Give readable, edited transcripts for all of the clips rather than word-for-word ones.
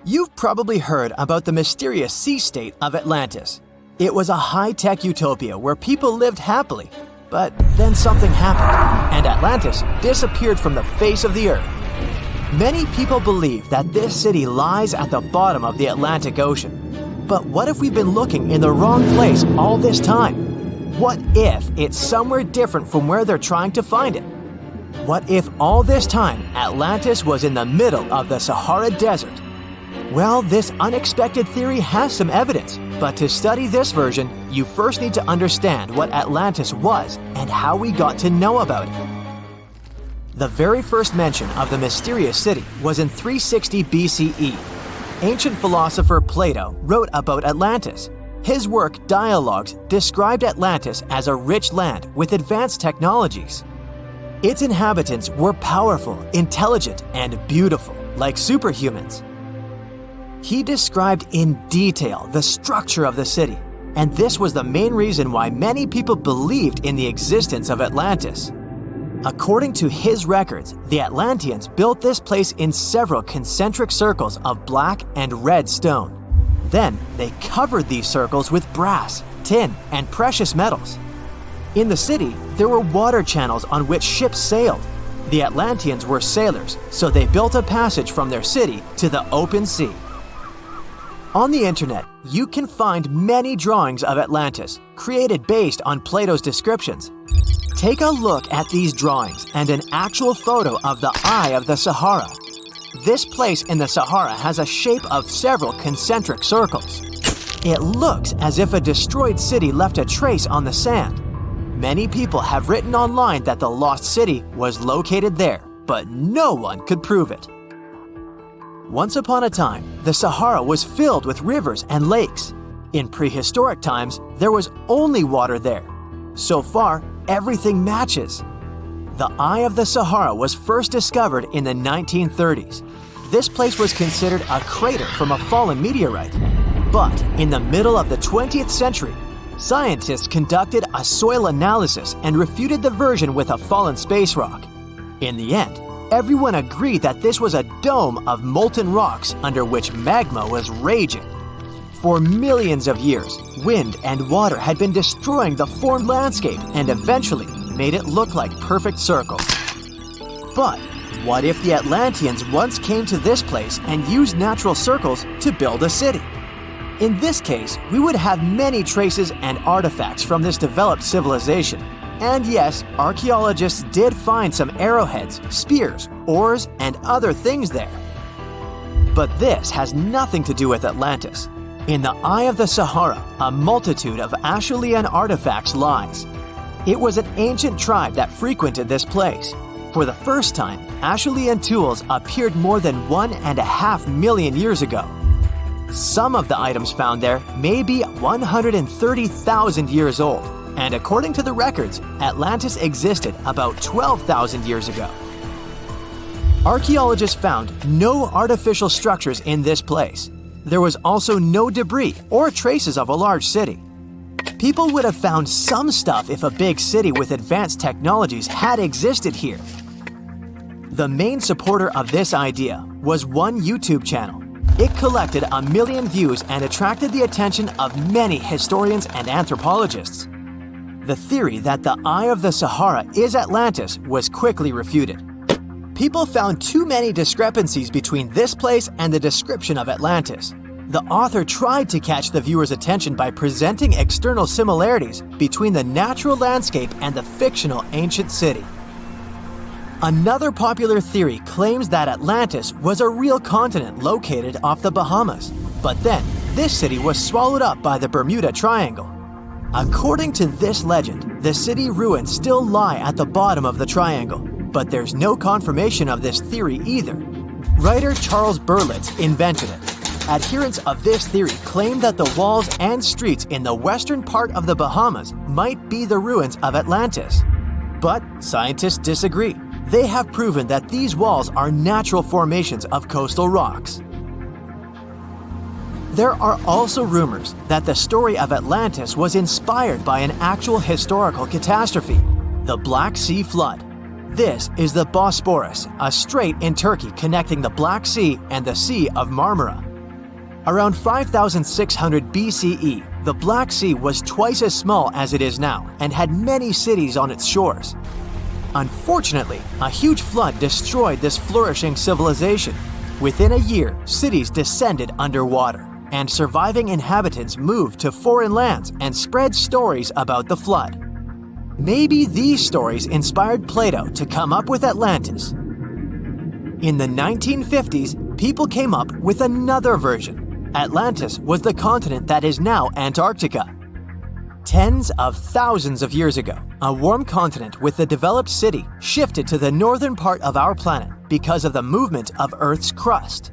You've probably heard about the mysterious sea state of Atlantis. It was a high-tech utopia where people lived happily, but then something happened, and Atlantis disappeared from the face of the earth. Many people believe that this city lies at the bottom of the Atlantic Ocean. But what if we've been looking in the wrong place all this time? What if it's somewhere different from where they're trying to find it? What if all this time Atlantis was in the middle of the Sahara Desert? Well, this unexpected theory has some evidence, but to study this version, you first need to understand what Atlantis was and how we got to know about it. The very first mention of the mysterious city was in 360 BCE. Ancient philosopher Plato wrote about Atlantis. His work, Dialogues, described Atlantis as a rich land with advanced technologies. Its inhabitants were powerful, intelligent, and beautiful, like superhumans. He described in detail the structure of the city, and this was the main reason why many people believed in the existence of Atlantis. According to his records, the Atlanteans built this place in several concentric circles of black and red stone. Then they covered these circles with brass, tin, and precious metals. In the city, there were water channels on which ships sailed. The Atlanteans were sailors, so they built a passage from their city to the open sea. On the internet, you can find many drawings of Atlantis, created based on Plato's descriptions. Take a look at these drawings and an actual photo of the Eye of the Sahara. This place in the Sahara has a shape of several concentric circles. It looks as if a destroyed city left a trace on the sand. Many people have written online that the lost city was located there, but no one could prove it. Once upon a time, the Sahara was filled with rivers and lakes. In prehistoric times, there was only water there. So far, everything matches. The Eye of the Sahara was first discovered in the 1930s. This place was considered a crater from a fallen meteorite. But in the middle of the 20th century, scientists conducted a soil analysis and refuted the version with a fallen space rock. In the end, everyone agreed that this was a dome of molten rocks under which magma was raging. For millions of years, wind and water had been destroying the formed landscape and eventually made it look like perfect circles. But what if the Atlanteans once came to this place and used natural circles to build a city? In this case, we would have many traces and artifacts from this developed civilization. And yes, archaeologists did find some arrowheads, spears, oars, and other things there. But this has nothing to do with Atlantis. In the Eye of the Sahara, a multitude of Acheulean artifacts lies. It was an ancient tribe that frequented this place. For the first time, Acheulean tools appeared more than 1.5 million years ago. Some of the items found there may be 130,000 years old, and according to the records, Atlantis existed about 12,000 years ago. Archaeologists found no artificial structures in this place. There was also no debris or traces of a large city. People would have found some stuff if a big city with advanced technologies had existed here. The main supporter of this idea was one YouTube channel. It collected 1 million views and attracted the attention of many historians and anthropologists. The theory that the Eye of the Sahara is Atlantis was quickly refuted. People found too many discrepancies between this place and the description of Atlantis. The author tried to catch the viewer's attention by presenting external similarities between the natural landscape and the fictional ancient city. Another popular theory claims that Atlantis was a real continent located off the Bahamas, but then this city was swallowed up by the Bermuda Triangle. According to this legend, the city ruins still lie at the bottom of the triangle, but there's no confirmation of this theory either. Writer Charles Berlitz invented it. Adherents of this theory claim that the walls and streets in the western part of the Bahamas might be the ruins of Atlantis. But scientists disagree. They have proven that these walls are natural formations of coastal rocks. There are also rumors that the story of Atlantis was inspired by an actual historical catastrophe, the Black Sea Flood. This is the Bosporus, a strait in Turkey connecting the Black Sea and the Sea of Marmara. Around 5,600 BCE, the Black Sea was twice as small as it is now and had many cities on its shores. Unfortunately, a huge flood destroyed this flourishing civilization. Within a year, cities descended underwater, and surviving inhabitants moved to foreign lands and spread stories about the flood. Maybe these stories inspired Plato to come up with Atlantis. In the 1950s, people came up with another version. Atlantis was the continent that is now Antarctica. Tens of thousands of years ago, a warm continent with a developed city shifted to the northern part of our planet because of the movement of Earth's crust.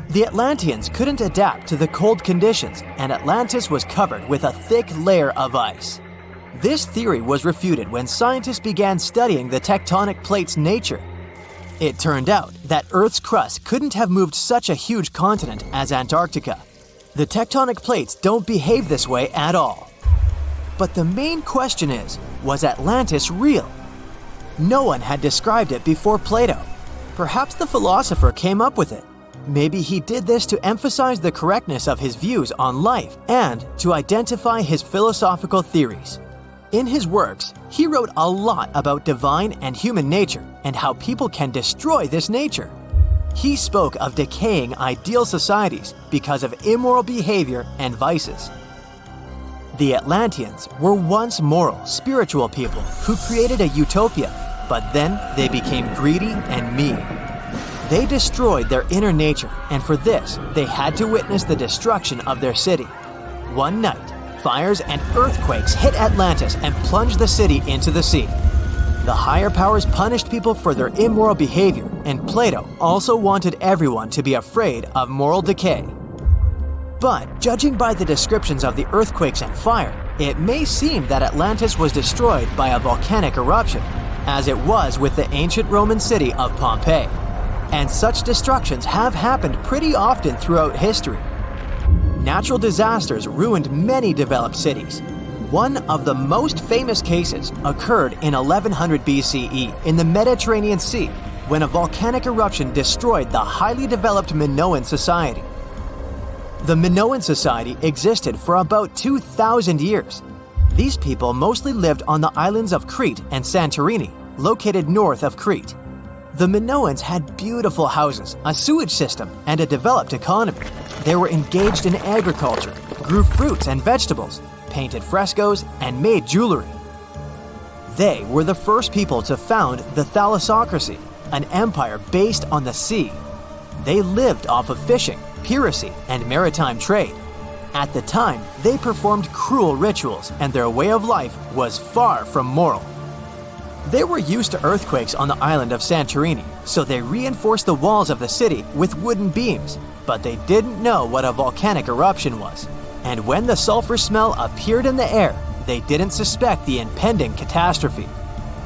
The Atlanteans couldn't adapt to the cold conditions, and Atlantis was covered with a thick layer of ice. This theory was refuted when scientists began studying the tectonic plate's nature. It turned out that Earth's crust couldn't have moved such a huge continent as Antarctica. The tectonic plates don't behave this way at all. But the main question is, was Atlantis real? No one had described it before Plato. Perhaps the philosopher came up with it. Maybe he did this to emphasize the correctness of his views on life and to identify his philosophical theories. In his works, he wrote a lot about divine and human nature and how people can destroy this nature. He spoke of decaying ideal societies because of immoral behavior and vices. The Atlanteans were once moral, spiritual people who created a utopia, but then they became greedy and mean. They destroyed their inner nature, and for this, they had to witness the destruction of their city. One night, fires and earthquakes hit Atlantis and plunged the city into the sea. The higher powers punished people for their immoral behavior, and Plato also wanted everyone to be afraid of moral decay. But judging by the descriptions of the earthquakes and fire, it may seem that Atlantis was destroyed by a volcanic eruption, as it was with the ancient Roman city of Pompeii. And such destructions have happened pretty often throughout history. Natural disasters ruined many developed cities. One of the most famous cases occurred in 1100 BCE in the Mediterranean Sea, when a volcanic eruption destroyed the highly developed Minoan society. The Minoan society existed for about 2,000 years. These people mostly lived on the islands of Crete and Santorini, located north of Crete. The Minoans had beautiful houses, a sewage system, and a developed economy. They were engaged in agriculture, grew fruits and vegetables, painted frescoes, and made jewelry. They were the first people to found the thalassocracy, an empire based on the sea. They lived off of fishing, piracy, and maritime trade. At the time, they performed cruel rituals, and their way of life was far from moral. They were used to earthquakes on the island of Santorini, so they reinforced the walls of the city with wooden beams, but they didn't know what a volcanic eruption was. And when the sulfur smell appeared in the air, they didn't suspect the impending catastrophe.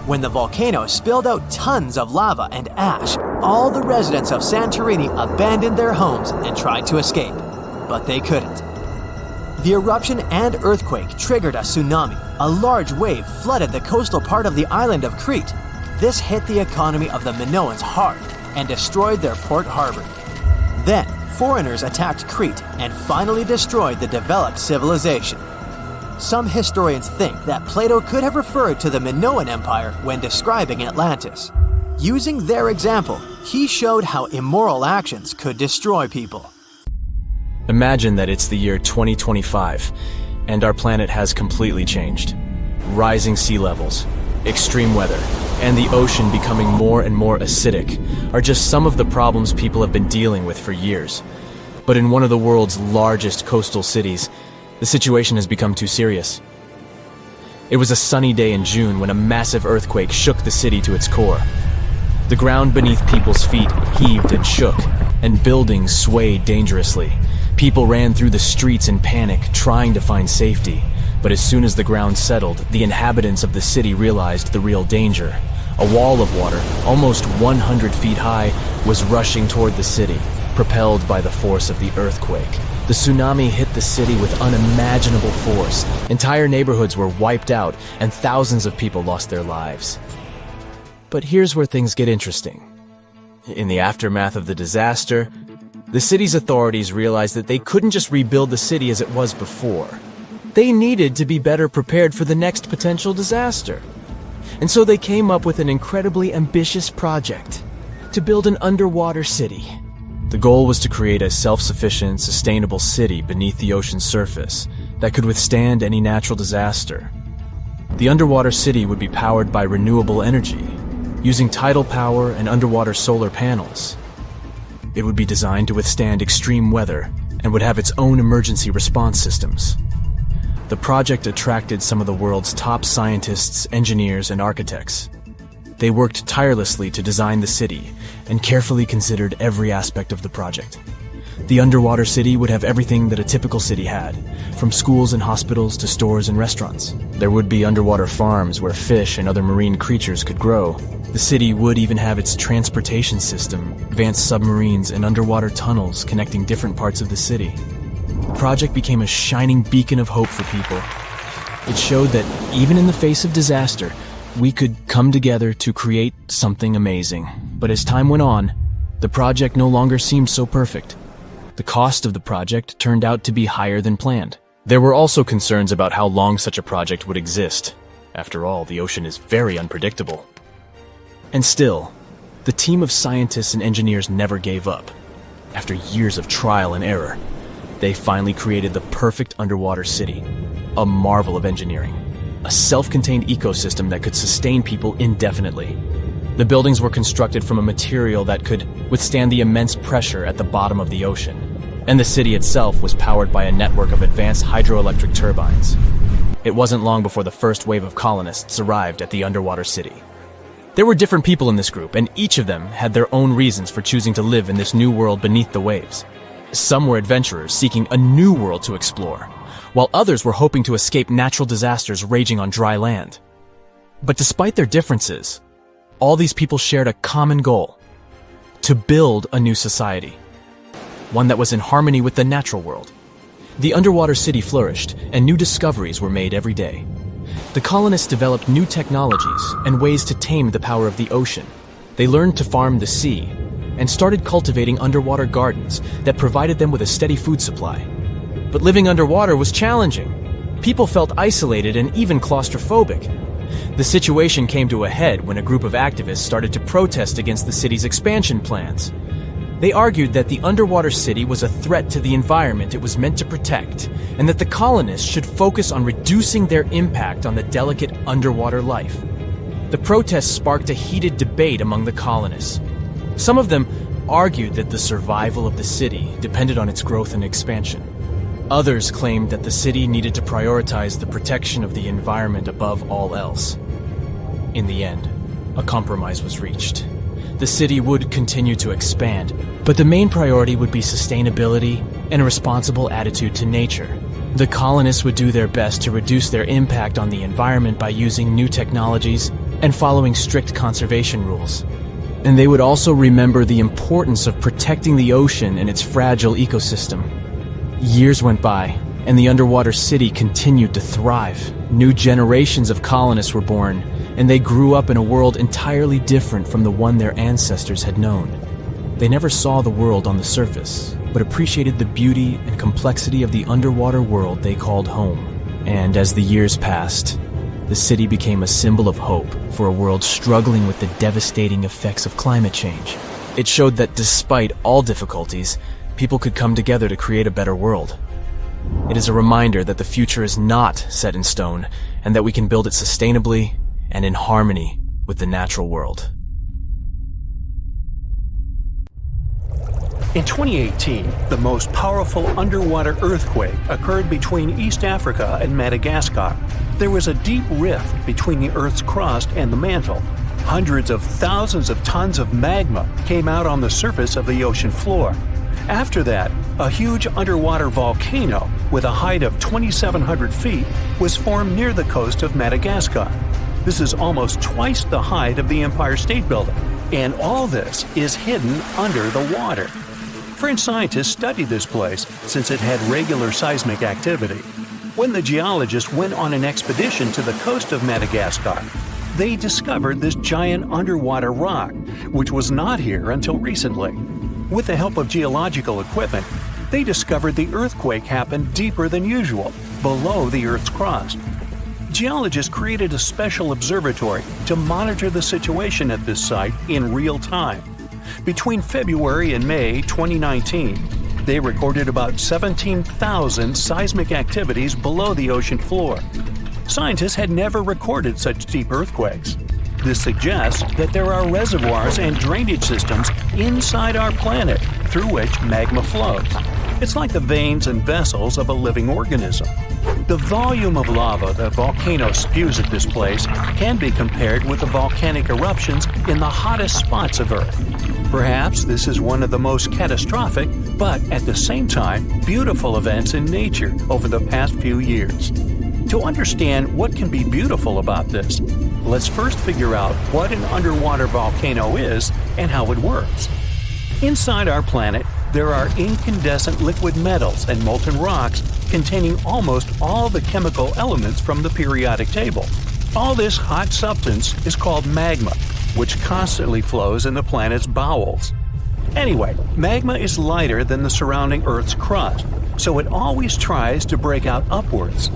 When the volcano spilled out tons of lava and ash, all the residents of Santorini abandoned their homes and tried to escape, but they couldn't. The eruption and earthquake triggered a tsunami. A large wave flooded the coastal part of the island of Crete. This hit the economy of the Minoans hard and destroyed their port harbor. Then, foreigners attacked Crete and finally destroyed the developed civilization. Some historians think that Plato could have referred to the Minoan Empire when describing Atlantis. Using their example, he showed how immoral actions could destroy people. Imagine that it's the year 2025, and our planet has completely changed. Rising sea levels, extreme weather, and the ocean becoming more and more acidic are just some of the problems people have been dealing with for years. But in one of the world's largest coastal cities, the situation has become too serious. It was a sunny day in June when a massive earthquake shook the city to its core. The ground beneath people's feet heaved and shook, and buildings swayed dangerously. People ran through the streets in panic, trying to find safety. But as soon as the ground settled, the inhabitants of the city realized the real danger. A wall of water, almost 100 feet high, was rushing toward the city, propelled by the force of the earthquake. The tsunami hit the city with unimaginable force. Entire neighborhoods were wiped out, and thousands of people lost their lives. But here's where things get interesting. In the aftermath of the disaster, The city's authorities realized that they couldn't just rebuild the city as it was before. They needed to be better prepared for the next potential disaster. And so they came up with an incredibly ambitious project to build an underwater city. The goal was to create a self-sufficient, sustainable city beneath the ocean's surface that could withstand any natural disaster. The underwater city would be powered by renewable energy, using tidal power and underwater solar panels. It would be designed to withstand extreme weather and would have its own emergency response systems. The project attracted some of the world's top scientists, engineers, and architects. They worked tirelessly to design the city and carefully considered every aspect of the project. The underwater city would have everything that a typical city had, from schools and hospitals to stores and restaurants. There would be underwater farms where fish and other marine creatures could grow. The city would even have its transportation system, advanced submarines, and underwater tunnels connecting different parts of the city. The project became a shining beacon of hope for people. It showed that even in the face of disaster, we could come together to create something amazing. But as time went on, the project no longer seemed so perfect. The cost of the project turned out to be higher than planned. There were also concerns about how long such a project would exist. After all, the ocean is very unpredictable. And still, the team of scientists and engineers never gave up. After years of trial and error, they finally created the perfect underwater city, a marvel of engineering, a self-contained ecosystem that could sustain people indefinitely. The buildings were constructed from a material that could withstand the immense pressure at the bottom of the ocean, and the city itself was powered by a network of advanced hydroelectric turbines. It wasn't long before the first wave of colonists arrived at the underwater city. There were different people in this group, and each of them had their own reasons for choosing to live in this new world beneath the waves. Some were adventurers seeking a new world to explore, while others were hoping to escape natural disasters raging on dry land. But despite their differences, all these people shared a common goal: to build a new society, one that was in harmony with the natural world. The underwater city flourished, and new discoveries were made every day. The colonists developed new technologies and ways to tame the power of the ocean. They learned to farm the sea and started cultivating underwater gardens that provided them with a steady food supply. But living underwater was challenging. People felt isolated and even claustrophobic. The situation came to a head when a group of activists started to protest against the city's expansion plans. They argued that the underwater city was a threat to the environment it was meant to protect, and that the colonists should focus on reducing their impact on the delicate underwater life. The protests sparked a heated debate among the colonists. Some of them argued that the survival of the city depended on its growth and expansion. Others claimed that the city needed to prioritize the protection of the environment above all else. In the end, a compromise was reached. The city would continue to expand, but the main priority would be sustainability and a responsible attitude to nature. The colonists would do their best to reduce their impact on the environment by using new technologies and following strict conservation rules. And they would also remember the importance of protecting the ocean and its fragile ecosystem. Years went by, and the underwater city continued to thrive. New generations of colonists were born, and they grew up in a world entirely different from the one their ancestors had known. They never saw the world on the surface, but appreciated the beauty and complexity of the underwater world they called home. And as the years passed, the city became a symbol of hope for a world struggling with the devastating effects of climate change. It showed that despite all difficulties, people could come together to create a better world. It is a reminder that the future is not set in stone, and that we can build it sustainably and in harmony with the natural world. In 2018, the most powerful underwater earthquake occurred between East Africa and Madagascar. There was a deep rift between the Earth's crust and the mantle. Hundreds of thousands of tons of magma came out on the surface of the ocean floor. After that, a huge underwater volcano with a height of 2,700 feet was formed near the coast of Madagascar. This is almost twice the height of the Empire State Building, and all this is hidden under the water. French scientists studied this place since it had regular seismic activity. When the geologists went on an expedition to the coast of Madagascar, they discovered this giant underwater rock, which was not here until recently. With the help of geological equipment, they discovered the earthquake happened deeper than usual, below the Earth's crust. Geologists created a special observatory to monitor the situation at this site in real time. Between February and May 2019, they recorded about 17,000 seismic activities below the ocean floor. Scientists had never recorded such deep earthquakes. This suggests that there are reservoirs and drainage systems inside our planet through which magma flows. It's like the veins and vessels of a living organism. The volume of lava the volcano spews at this place can be compared with the volcanic eruptions in the hottest spots of Earth. Perhaps this is one of the most catastrophic, but at the same time, beautiful events in nature over the past few years. To understand what can be beautiful about this, let's first figure out what an underwater volcano is and how it works. Inside our planet, there are incandescent liquid metals and molten rocks containing almost all the chemical elements from the periodic table. All this hot substance is called magma, which constantly flows in the planet's bowels. Anyway, magma is lighter than the surrounding Earth's crust, so it always tries to break out upwards.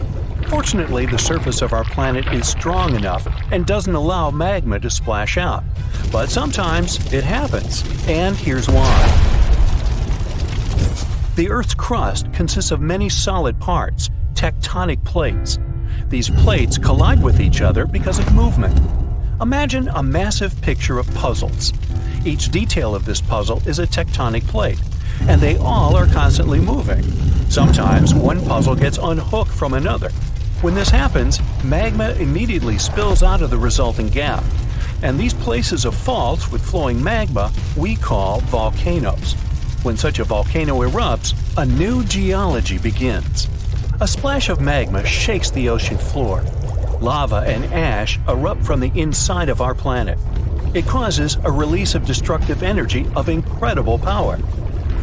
Fortunately, the surface of our planet is strong enough and doesn't allow magma to splash out. But sometimes it happens, and here's why. The Earth's crust consists of many solid parts, tectonic plates. These plates collide with each other because of movement. Imagine a massive picture of puzzles. Each detail of this puzzle is a tectonic plate, and they all are constantly moving. Sometimes one puzzle gets unhooked from another. When this happens, magma immediately spills out of the resulting gap. And these places of faults with flowing magma we call volcanoes. When such a volcano erupts, a new geology begins. A splash of magma shakes the ocean floor. Lava and ash erupt from the inside of our planet. It causes a release of destructive energy of incredible power.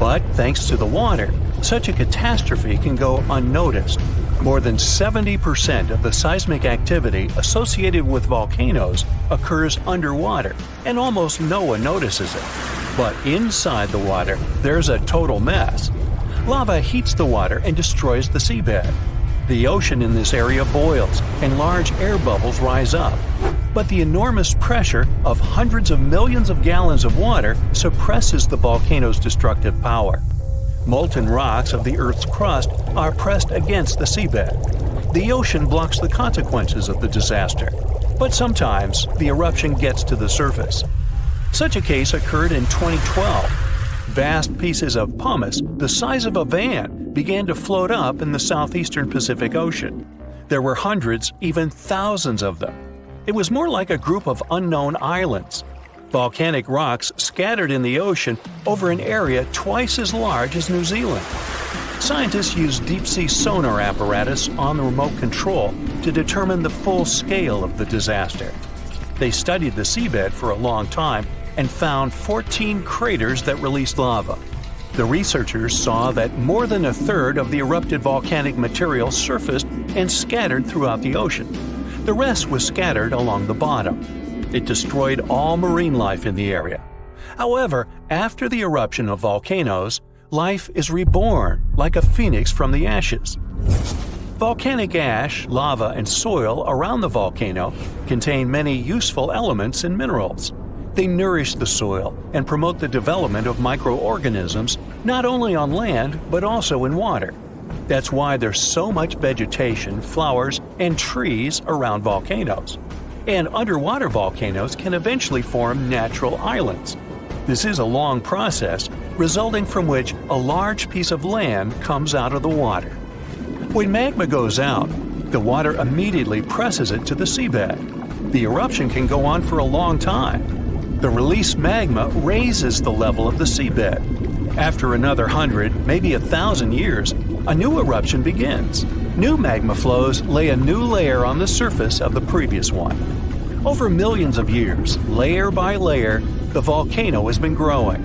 But thanks to the water, such a catastrophe can go unnoticed. More than 70% of the seismic activity associated with volcanoes occurs underwater, and almost no one notices it. But inside the water, there's a total mess. Lava heats the water and destroys the seabed. The ocean in this area boils, and large air bubbles rise up. But the enormous pressure of hundreds of millions of gallons of water suppresses the volcano's destructive power. Molten rocks of the Earth's crust are pressed against the seabed. The ocean blocks the consequences of the disaster, but sometimes the eruption gets to the surface. Such a case occurred in 2012. Vast pieces of pumice the size of a van began to float up in the southeastern Pacific Ocean. There were hundreds, even thousands of them. It was more like a group of unknown islands. Volcanic rocks scattered in the ocean over an area twice as large as New Zealand. Scientists used deep-sea sonar apparatus on the remote control to determine the full scale of the disaster. They studied the seabed for a long time and found 14 craters that released lava. The researchers saw that more than a third of the erupted volcanic material surfaced and scattered throughout the ocean. The rest was scattered along the bottom. It destroyed all marine life in the area. However, after the eruption of volcanoes, life is reborn like a phoenix from the ashes. Volcanic ash, lava, and soil around the volcano contain many useful elements and minerals. They nourish the soil and promote the development of microorganisms not only on land but also in water. That's why there's so much vegetation, flowers, and trees around volcanoes. And underwater volcanoes can eventually form natural islands. This is a long process, resulting from which a large piece of land comes out of the water. When magma goes out, the water immediately presses it to the seabed. The eruption can go on for a long time. The released magma raises the level of the seabed. After another 100, maybe 1,000 years, a new eruption begins. New magma flows lay a new layer on the surface of the previous one. Over millions of years, layer by layer, the volcano has been growing.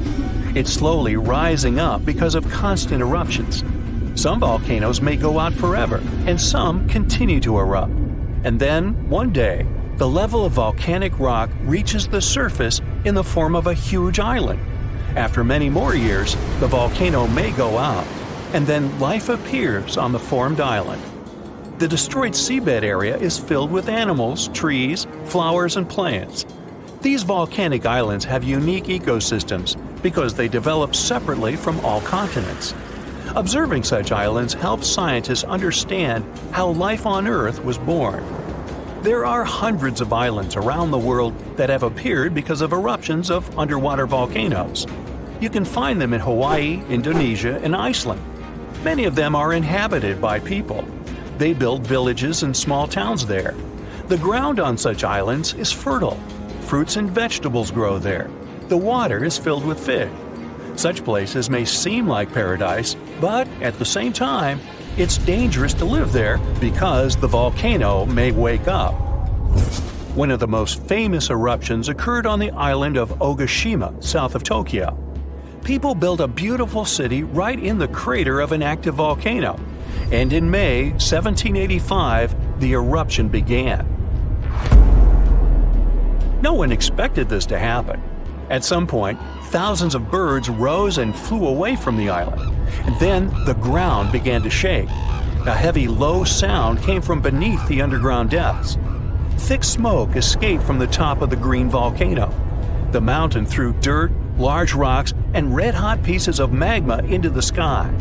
It's slowly rising up because of constant eruptions. Some volcanoes may go out forever, and some continue to erupt. And then, one day, the level of volcanic rock reaches the surface in the form of a huge island. After many more years, the volcano may go out, and then life appears on the formed island. The destroyed seabed area is filled with animals, trees, flowers, and plants. These volcanic islands have unique ecosystems because they develop separately from all continents. Observing such islands helps scientists understand how life on Earth was born. There are hundreds of islands around the world that have appeared because of eruptions of underwater volcanoes. You can find them in Hawaii, Indonesia, and Iceland. Many of them are inhabited by people. They build villages and small towns there. The ground on such islands is fertile. Fruits and vegetables grow there. The water is filled with fish. Such places may seem like paradise, but at the same time, it's dangerous to live there because the volcano may wake up. One of the most famous eruptions occurred on the island of Ogashima, south of Tokyo. People built a beautiful city right in the crater of an active volcano, and in May 1785, the eruption began. No one expected this to happen. At some point, thousands of birds rose and flew away from the island, and then the ground began to shake. A heavy, low sound came from beneath the underground depths. Thick smoke escaped from the top of the green volcano. The mountain threw dirt, large rocks, and red-hot pieces of magma into the sky.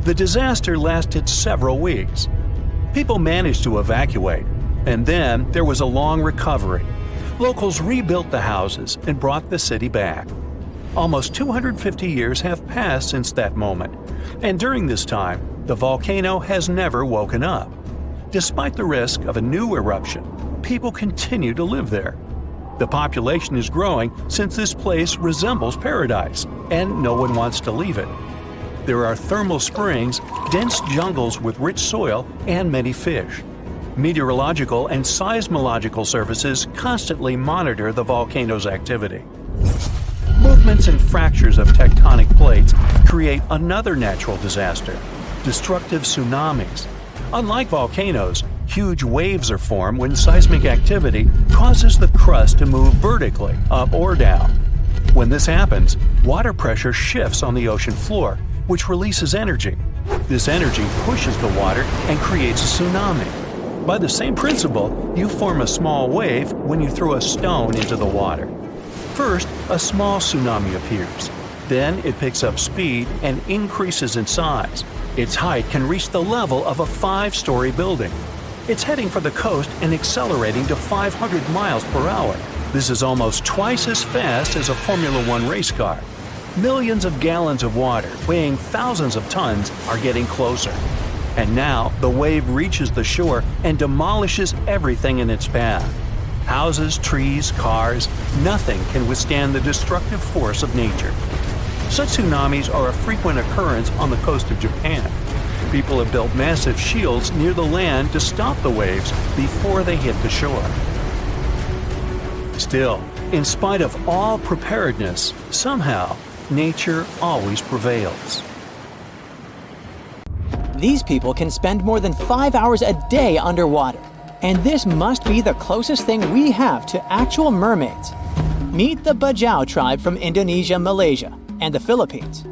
The disaster lasted several weeks. People managed to evacuate, and then there was a long recovery. Locals rebuilt the houses and brought the city back. Almost 250 years have passed since that moment, and during this time, the volcano has never woken up. Despite the risk of a new eruption, people continue to live there. The population is growing since this place resembles paradise, and no one wants to leave it. There are thermal springs, dense jungles with rich soil, and many fish. Meteorological and seismological services constantly monitor the volcano's activity. Movements and fractures of tectonic plates create another natural disaster, destructive tsunamis. Unlike volcanoes, huge waves are formed when seismic activity causes the crust to move vertically, up or down. When this happens, water pressure shifts on the ocean floor, which releases energy. This energy pushes the water and creates a tsunami. By the same principle, you form a small wave when you throw a stone into the water. First, a small tsunami appears. Then it picks up speed and increases in size. Its height can reach the level of a 5-story building. It's heading for the coast and accelerating to 500 miles per hour. This is almost twice as fast as a Formula One race car. Millions of gallons of water, weighing thousands of tons, are getting closer. And now the wave reaches the shore and demolishes everything in its path. Houses, trees, cars, nothing can withstand the destructive force of nature. Such tsunamis are a frequent occurrence on the coast of Japan. People have built massive shields near the land to stop the waves before they hit the shore. Still, in spite of all preparedness, somehow, nature always prevails. These people can spend more than 5 hours a day underwater. And this must be the closest thing we have to actual mermaids. Meet the Bajau tribe from Indonesia, Malaysia, and the Philippines.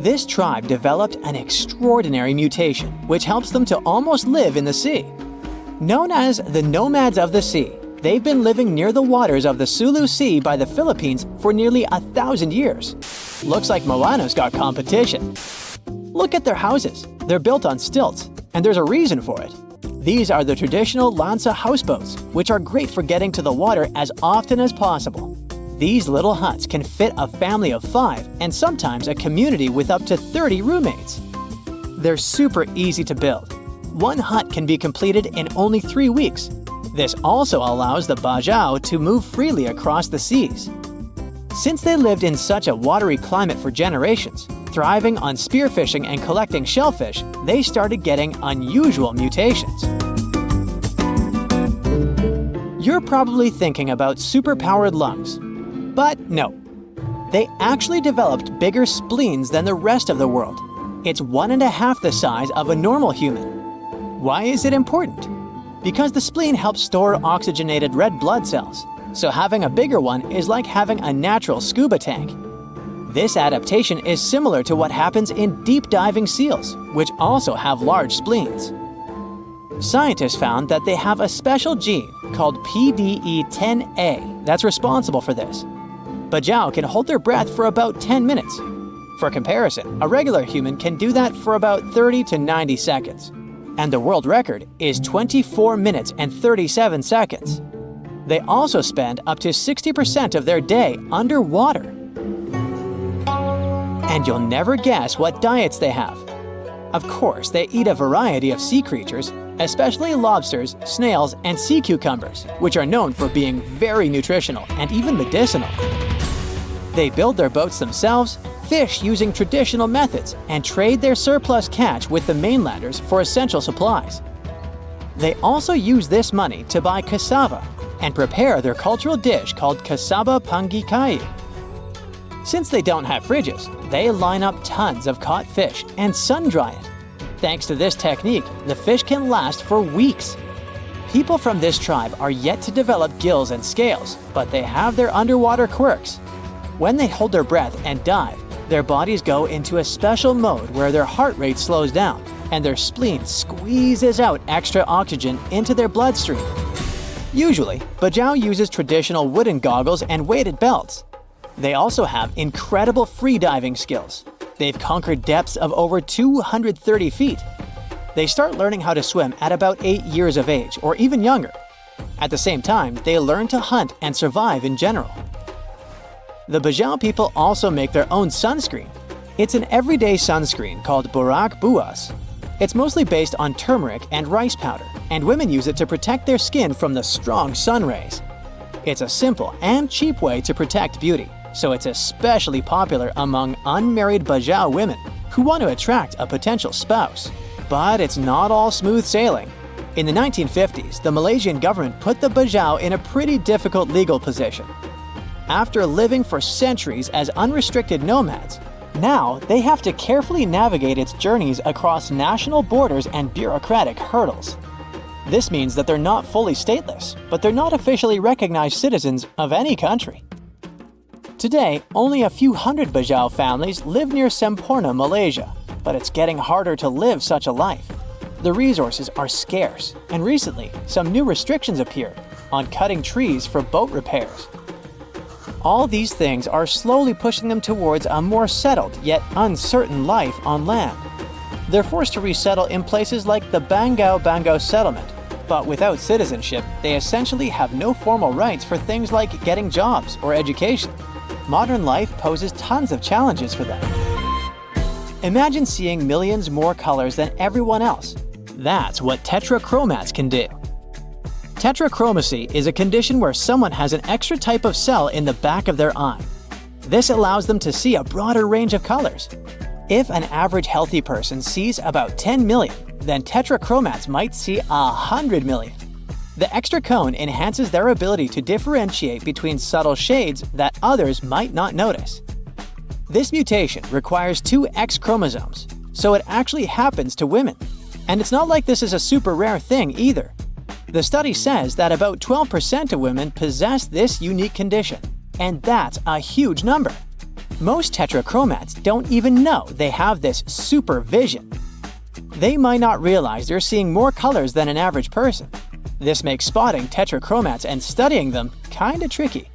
This tribe developed an extraordinary mutation which helps them to almost live in the sea. Known as the nomads of the sea, they've been living near the waters of the Sulu Sea by the Philippines for nearly 1,000 years. Looks like Moana's got competition. Look at their houses. They're built on stilts, and there's a reason for it. These are the traditional lancha houseboats, which are great for getting to the water as often as possible. These little huts can fit a family of 5 and sometimes a community with up to 30 roommates. They're super easy to build. One hut can be completed in only 3 weeks. This also allows the Bajau to move freely across the seas. Since they lived in such a watery climate for generations, thriving on spearfishing and collecting shellfish, they started getting unusual mutations. You're probably thinking about superpowered lungs, but no. They actually developed bigger spleens than the rest of the world. It's 1.5 the size of a normal human. Why is it important? Because the spleen helps store oxygenated red blood cells, so having a bigger one is like having a natural scuba tank. This adaptation is similar to what happens in deep-diving seals, which also have large spleens. Scientists found that they have a special gene called PDE10A that's responsible for this. Bajau can hold their breath for about 10 minutes. For comparison, a regular human can do that for about 30 to 90 seconds. And the world record is 24 minutes and 37 seconds. They also spend up to 60% of their day underwater. And you'll never guess what diets they have. Of course, they eat a variety of sea creatures, especially lobsters, snails, and sea cucumbers, which are known for being very nutritional and even medicinal. They build their boats themselves, fish using traditional methods, and trade their surplus catch with the mainlanders for essential supplies. They also use this money to buy cassava and prepare their cultural dish called cassava pangikai. Since they don't have fridges, they line up tons of caught fish and sun-dry it. Thanks to this technique, the fish can last for weeks. People from this tribe are yet to develop gills and scales, but they have their underwater quirks. When they hold their breath and dive, their bodies go into a special mode where their heart rate slows down and their spleen squeezes out extra oxygen into their bloodstream. Usually, Bajau uses traditional wooden goggles and weighted belts. They also have incredible free-diving skills. They've conquered depths of over 230 feet. They start learning how to swim at about 8 years of age, or even younger. At the same time, they learn to hunt and survive in general. The Bajau people also make their own sunscreen. It's an everyday sunscreen called Borak Buas. It's mostly based on turmeric and rice powder, and women use it to protect their skin from the strong sun rays. It's a simple and cheap way to protect beauty, so it's especially popular among unmarried Bajau women who want to attract a potential spouse. But it's not all smooth sailing. In the 1950s, the Malaysian government put the Bajau in a pretty difficult legal position. After living for centuries as unrestricted nomads, now they have to carefully navigate its journeys across national borders and bureaucratic hurdles. This means that they're not fully stateless, but they're not officially recognized citizens of any country. Today, only a few hundred Bajau families live near Semporna, Malaysia, but it's getting harder to live such a life. The resources are scarce, and recently, some new restrictions appeared on cutting trees for boat repairs. All these things are slowly pushing them towards a more settled yet uncertain life on land. They're forced to resettle in places like the Bangau settlement, but without citizenship, they essentially have no formal rights for things like getting jobs or education. Modern life poses tons of challenges for them. Imagine seeing millions more colors than everyone else. That's what tetrachromats can do. Tetrachromacy is a condition where someone has an extra type of cell in the back of their eye. This allows them to see a broader range of colors. If an average healthy person sees about 10 million, then tetrachromats might see 100 million. The extra cone enhances their ability to differentiate between subtle shades that others might not notice. This mutation requires 2 X chromosomes, so it actually happens to women. And it's not like this is a super rare thing either. The study says that about 12% of women possess this unique condition, and that's a huge number. Most tetrachromats don't even know they have this super vision. They might not realize they're seeing more colors than an average person. This makes spotting tetrachromats and studying them kinda tricky.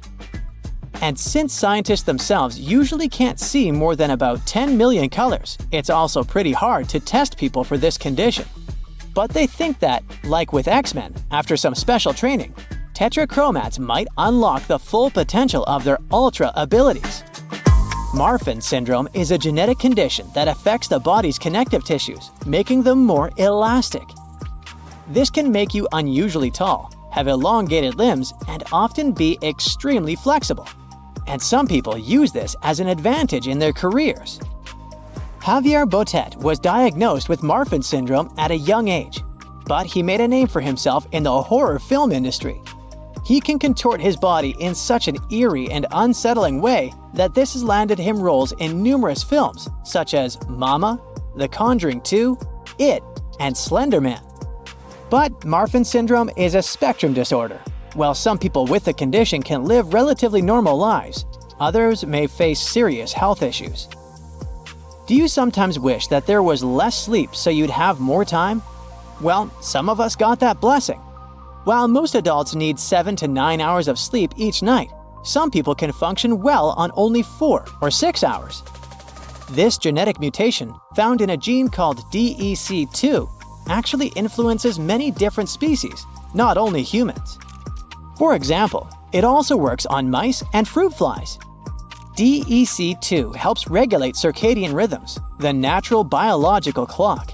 And since scientists themselves usually can't see more than about 10 million colors, it's also pretty hard to test people for this condition. But they think that, like with X-Men, after some special training, tetrachromats might unlock the full potential of their ultra abilities. Marfan syndrome is a genetic condition that affects the body's connective tissues, making them more elastic. This can make you unusually tall, have elongated limbs, and often be extremely flexible. And some people use this as an advantage in their careers. Javier Botet was diagnosed with Marfan syndrome at a young age, but he made a name for himself in the horror film industry. He can contort his body in such an eerie and unsettling way that this has landed him roles in numerous films, such as Mama, The Conjuring 2, It, and Slender Man. But Marfan syndrome is a spectrum disorder. While some people with the condition can live relatively normal lives, Others may face serious health issues. Do you sometimes wish that there was less sleep so you'd have more time? Well, some of us got that blessing. While most adults need 7 to 9 hours of sleep each night, some people can function well on only 4 or 6 hours. This genetic mutation, found in a gene called DEC2, actually influences many different species, not only humans. For example, it also works on mice and fruit flies. DEC2 helps regulate circadian rhythms, the natural biological clock.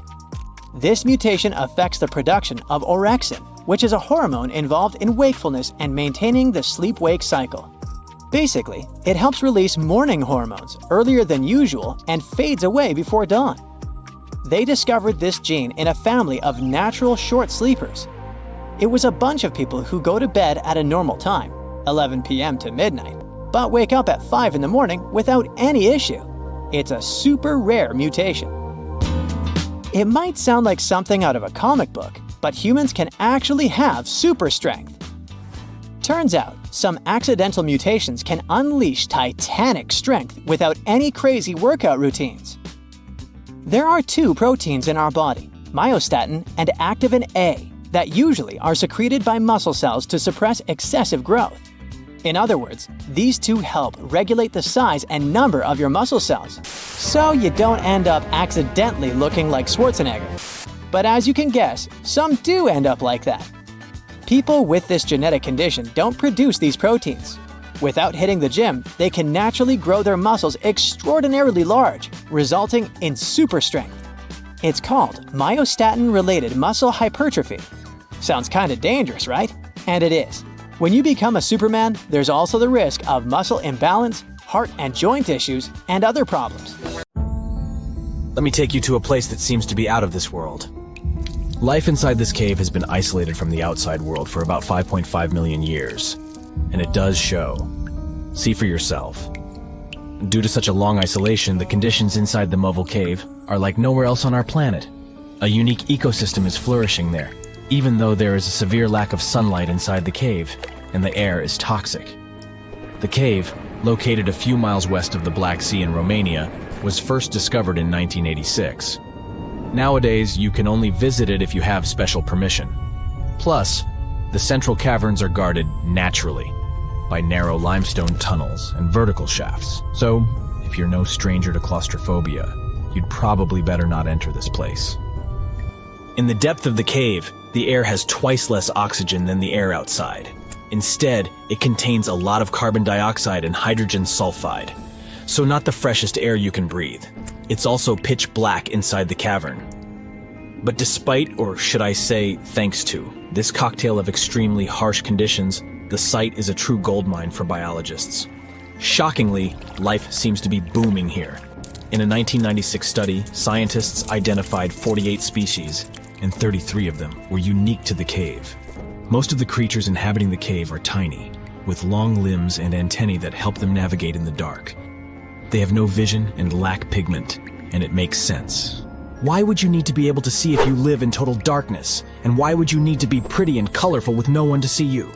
This mutation affects the production of orexin, which is a hormone involved in wakefulness and maintaining the sleep-wake cycle. Basically, it helps release morning hormones earlier than usual and fades away before dawn. They discovered this gene in a family of natural short sleepers. It was a bunch of people who go to bed at a normal time, 11 p.m. to midnight, but wake up at 5 in the morning without any issue. It's a super rare mutation. It might sound like something out of a comic book, but humans can actually have super strength. Turns out, some accidental mutations can unleash titanic strength without any crazy workout routines. There are 2 proteins in our body, myostatin and activin A, that usually are secreted by muscle cells to suppress excessive growth. In other words, these 2 help regulate the size and number of your muscle cells, so you don't end up accidentally looking like Schwarzenegger. But as you can guess, some do end up like that. People with this genetic condition don't produce these proteins. Without hitting the gym, they can naturally grow their muscles extraordinarily large, resulting in super strength. It's called myostatin-related muscle hypertrophy. Sounds kinda dangerous, right? And it is. When you become a Superman, there's also the risk of muscle imbalance, heart and joint issues, and other problems. Let me take you to a place that seems to be out of this world. Life inside this cave has been isolated from the outside world for about 5.5 million years. And it does show. See for yourself. Due to such a long isolation, the conditions inside the Mobile Cave are like nowhere else on our planet. A unique ecosystem is flourishing there, even though there is a severe lack of sunlight inside the cave, and the air is toxic. The cave, located a few miles west of the Black Sea in Romania, was first discovered in 1986. Nowadays, you can only visit it if you have special permission. Plus, the central caverns are guarded naturally by narrow limestone tunnels and vertical shafts. So, if you're no stranger to claustrophobia, you'd probably better not enter this place. In the depth of the cave, the air has twice less oxygen than the air outside. Instead, it contains a lot of carbon dioxide and hydrogen sulfide, so not the freshest air you can breathe. It's also pitch black inside the cavern. But despite, or should I say, thanks to, this cocktail of extremely harsh conditions, the site is a true goldmine for biologists. Shockingly, life seems to be booming here. In a 1996 study, scientists identified 48 species, and 33 of them were unique to the cave. Most of the creatures inhabiting the cave are tiny, with long limbs and antennae that help them navigate in the dark. They have no vision and lack pigment, and it makes sense. Why would you need to be able to see if you live in total darkness? And why would you need to be pretty and colorful with no one to see you?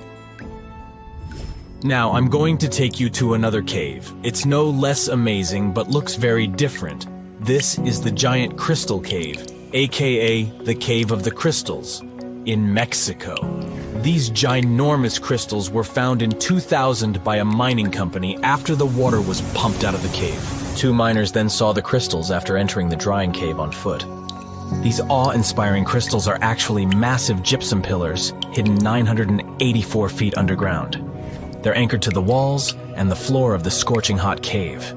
Now, I'm going to take you to another cave. It's no less amazing, but looks very different. This is the Giant Crystal Cave, aka the Cave of the Crystals, in Mexico. These ginormous crystals were found in 2000 by a mining company after the water was pumped out of the cave. 2 miners then saw the crystals after entering the drying cave on foot. These awe-inspiring crystals are actually massive gypsum pillars hidden 984 feet underground. They're anchored to the walls and the floor of the scorching hot cave.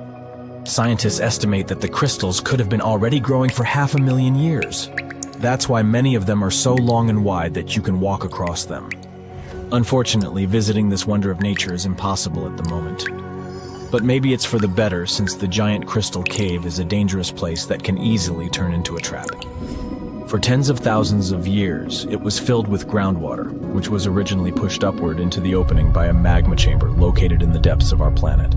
Scientists estimate that the crystals could have been already growing for 500,000 years. That's why many of them are so long and wide that you can walk across them. Unfortunately, visiting this wonder of nature is impossible at the moment. But maybe it's for the better, since the Giant Crystal Cave is a dangerous place that can easily turn into a trap. For tens of thousands of years, it was filled with groundwater, which was originally pushed upward into the opening by a magma chamber located in the depths of our planet.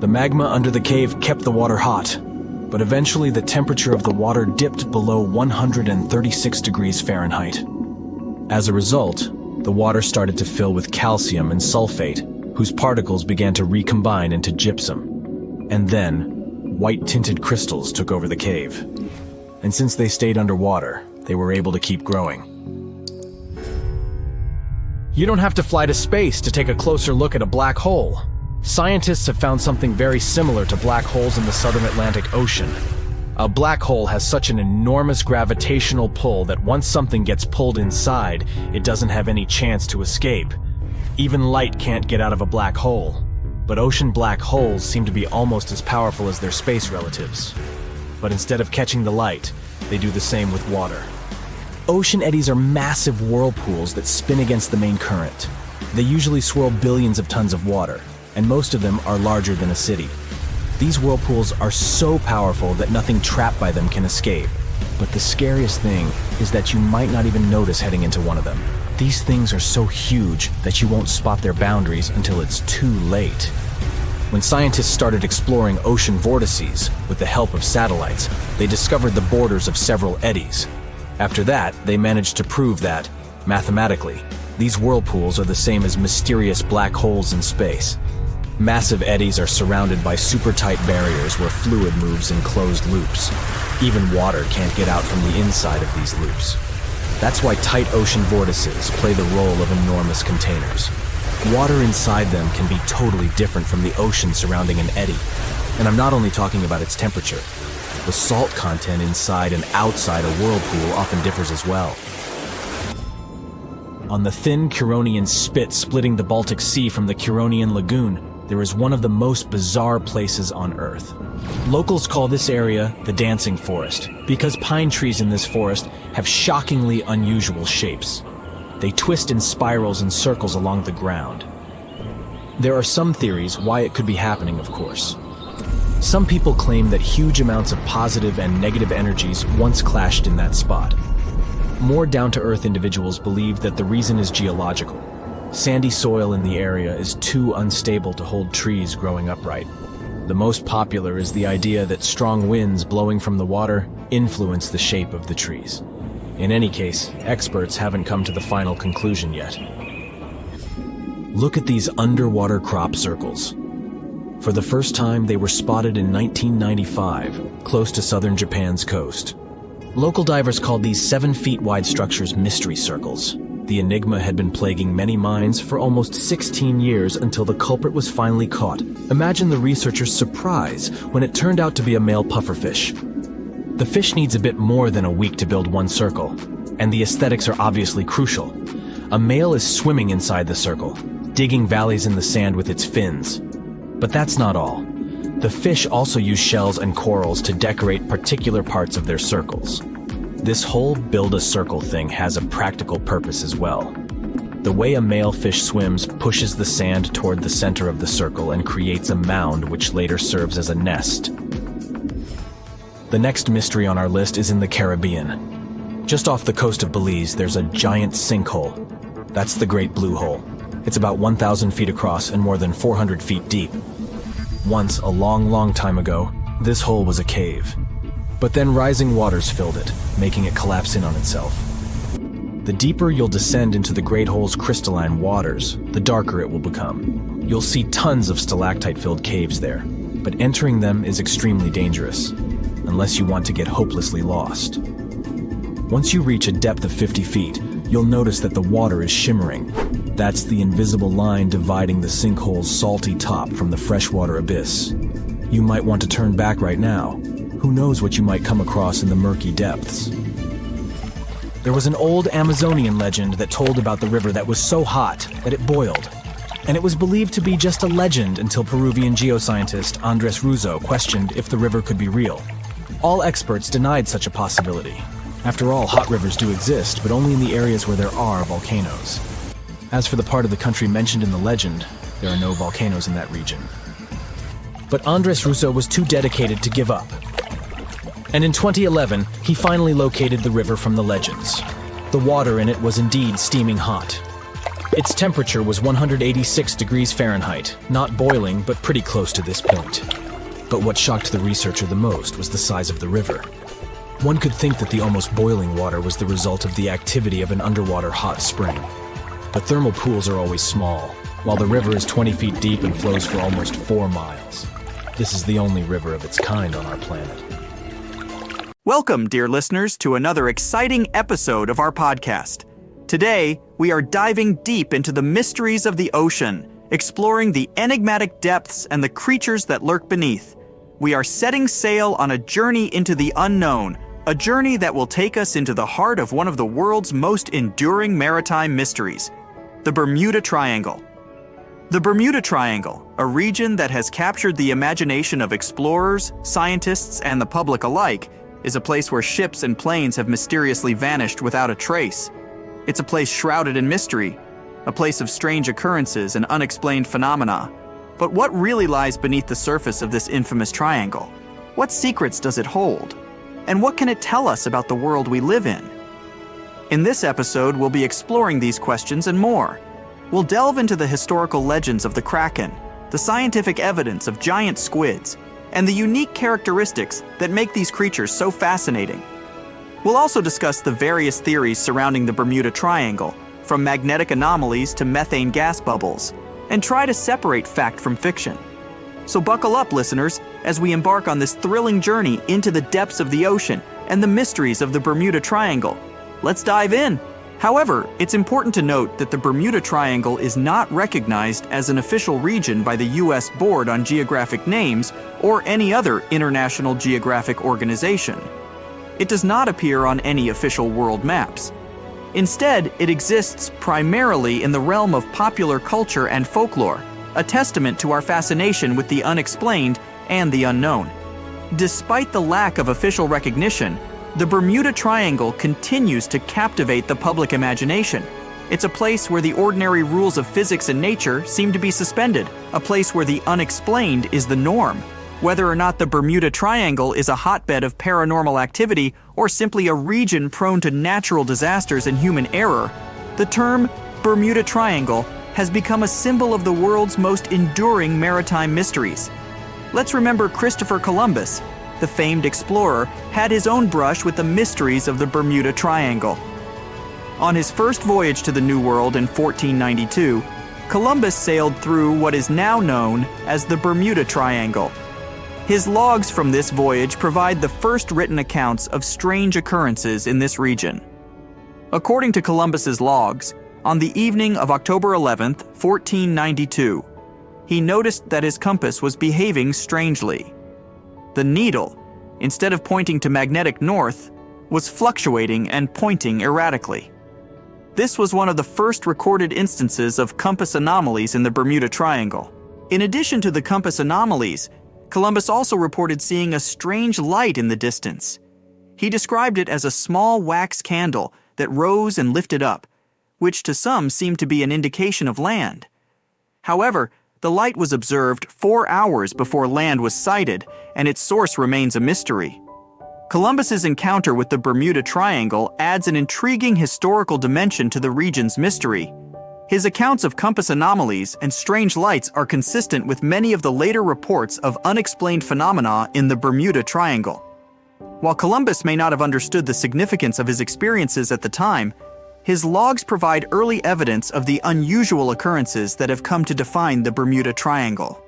The magma under the cave kept the water hot, but eventually the temperature of the water dipped below 136 degrees Fahrenheit. As a result, the water started to fill with calcium and sulfate, whose particles began to recombine into gypsum. And then, white-tinted crystals took over the cave. And since they stayed underwater, they were able to keep growing. You don't have to fly to space to take a closer look at a black hole. Scientists have found something very similar to black holes in the southern Atlantic Ocean. A black hole has such an enormous gravitational pull that once something gets pulled inside, it doesn't have any chance to escape. Even light can't get out of a black hole. But ocean black holes seem to be almost as powerful as their space relatives. But instead of catching the light, they do the same with water. Ocean eddies are massive whirlpools that spin against the main current. They usually swirl billions of tons of water, and most of them are larger than a city. These whirlpools are so powerful that nothing trapped by them can escape. But the scariest thing is that you might not even notice heading into one of them. These things are so huge that you won't spot their boundaries until it's too late. When scientists started exploring ocean vortices with the help of satellites, they discovered the borders of several eddies. After that, they managed to prove that, mathematically, these whirlpools are the same as mysterious black holes in space. Massive eddies are surrounded by super-tight barriers where fluid moves in closed loops. Even water can't get out from the inside of these loops. That's why tight ocean vortices play the role of enormous containers. Water inside them can be totally different from the ocean surrounding an eddy. And I'm not only talking about its temperature. The salt content inside and outside a whirlpool often differs as well. On the thin Curonian spit splitting the Baltic Sea from the Curonian Lagoon, there is one of the most bizarre places on Earth. Locals call this area the Dancing Forest because pine trees in this forest have shockingly unusual shapes. They twist in spirals and circles along the ground. There are some theories why it could be happening, of course. Some people claim that huge amounts of positive and negative energies once clashed in that spot. More down-to-earth individuals believe that the reason is geological. Sandy soil in the area is too unstable to hold trees growing upright. The most popular is the idea that strong winds blowing from the water influence the shape of the trees. In any case, experts haven't come to the final conclusion yet. Look at these underwater crop circles. For the first time, they were spotted in 1995, close to southern Japan's coast. Local divers called these 7 feet wide structures mystery circles. The enigma had been plaguing many minds for almost 16 years until the culprit was finally caught. Imagine the researchers' surprise when it turned out to be a male pufferfish. The fish needs a bit more than a week to build one circle, and the aesthetics are obviously crucial. A male is swimming inside the circle, digging valleys in the sand with its fins. But that's not all. The fish also use shells and corals to decorate particular parts of their circles. This whole build-a-circle thing has a practical purpose as well. The way a male fish swims pushes the sand toward the center of the circle and creates a mound which later serves as a nest. The next mystery on our list is in the Caribbean. Just off the coast of Belize, there's a giant sinkhole. That's the Great Blue Hole. It's about 1,000 feet across and more than 400 feet deep. Once, a long, long time ago, this hole was a cave. But then rising waters filled it, making it collapse in on itself. The deeper you'll descend into the Great Hole's crystalline waters, the darker it will become. You'll see tons of stalactite-filled caves there, but entering them is extremely dangerous, unless you want to get hopelessly lost. Once you reach a depth of 50 feet, you'll notice that the water is shimmering. That's the invisible line dividing the sinkhole's salty top from the freshwater abyss. You might want to turn back right now. Who knows what you might come across in the murky depths. There was an old Amazonian legend that told about the river that was so hot that it boiled. And it was believed to be just a legend until Peruvian geoscientist Andres Russo questioned if the river could be real. All experts denied such a possibility. After all, hot rivers do exist, but only in the areas where there are volcanoes. As for the part of the country mentioned in the legend, there are no volcanoes in that region. But Andres Russo was too dedicated to give up. And in 2011, he finally located the river from the legends. The water in it was indeed steaming hot. Its temperature was 186 degrees Fahrenheit, not boiling, but pretty close to this point. But what shocked the researcher the most was the size of the river. One could think that the almost boiling water was the result of the activity of an underwater hot spring. But thermal pools are always small, while the river is 20 feet deep and flows for almost 4 miles. This is the only river of its kind on our planet. Welcome, dear listeners, to another exciting episode of our podcast. Today, we are diving deep into the mysteries of the ocean, exploring the enigmatic depths and the creatures that lurk beneath. We are setting sail on a journey into the unknown, a journey that will take us into the heart of one of the world's most enduring maritime mysteries, the Bermuda Triangle. The Bermuda Triangle, a region that has captured the imagination of explorers, scientists, and the public alike, is a place where ships and planes have mysteriously vanished without a trace. It's a place shrouded in mystery, a place of strange occurrences and unexplained phenomena. But what really lies beneath the surface of this infamous triangle? What secrets does it hold? And what can it tell us about the world we live in? In this episode, we'll be exploring these questions and more. We'll delve into the historical legends of the Kraken, the scientific evidence of giant squids, and the unique characteristics that make these creatures so fascinating. We'll also discuss the various theories surrounding the Bermuda Triangle, from magnetic anomalies to methane gas bubbles, and try to separate fact from fiction. So buckle up, listeners, as we embark on this thrilling journey into the depths of the ocean and the mysteries of the Bermuda Triangle. Let's dive in. However, it's important to note that the Bermuda Triangle is not recognized as an official region by the U.S. Board on Geographic Names or any other international geographic organization. It does not appear on any official world maps. Instead, it exists primarily in the realm of popular culture and folklore, a testament to our fascination with the unexplained and the unknown. Despite the lack of official recognition, the Bermuda Triangle continues to captivate the public imagination. It's a place where the ordinary rules of physics and nature seem to be suspended, a place where the unexplained is the norm. Whether or not the Bermuda Triangle is a hotbed of paranormal activity or simply a region prone to natural disasters and human error, the term Bermuda Triangle has become a symbol of the world's most enduring maritime mysteries. Let's remember Christopher Columbus, the famed explorer, had his own brush with the mysteries of the Bermuda Triangle. On his first voyage to the New World in 1492, Columbus sailed through what is now known as the Bermuda Triangle. His logs from this voyage provide the first written accounts of strange occurrences in this region. According to Columbus's logs, on the evening of October 11th, 1492, he noticed that his compass was behaving strangely. The needle, instead of pointing to magnetic north, was fluctuating and pointing erratically. This was one of the first recorded instances of compass anomalies in the Bermuda Triangle. In addition to the compass anomalies, Columbus also reported seeing a strange light in the distance. He described it as a small wax candle that rose and lifted up, which to some seemed to be an indication of land. However, the light was observed 4 hours before land was sighted, and its source remains a mystery. Columbus's encounter with the Bermuda Triangle adds an intriguing historical dimension to the region's mystery. His accounts of compass anomalies and strange lights are consistent with many of the later reports of unexplained phenomena in the Bermuda Triangle. While Columbus may not have understood the significance of his experiences at the time, his logs provide early evidence of the unusual occurrences that have come to define the Bermuda Triangle.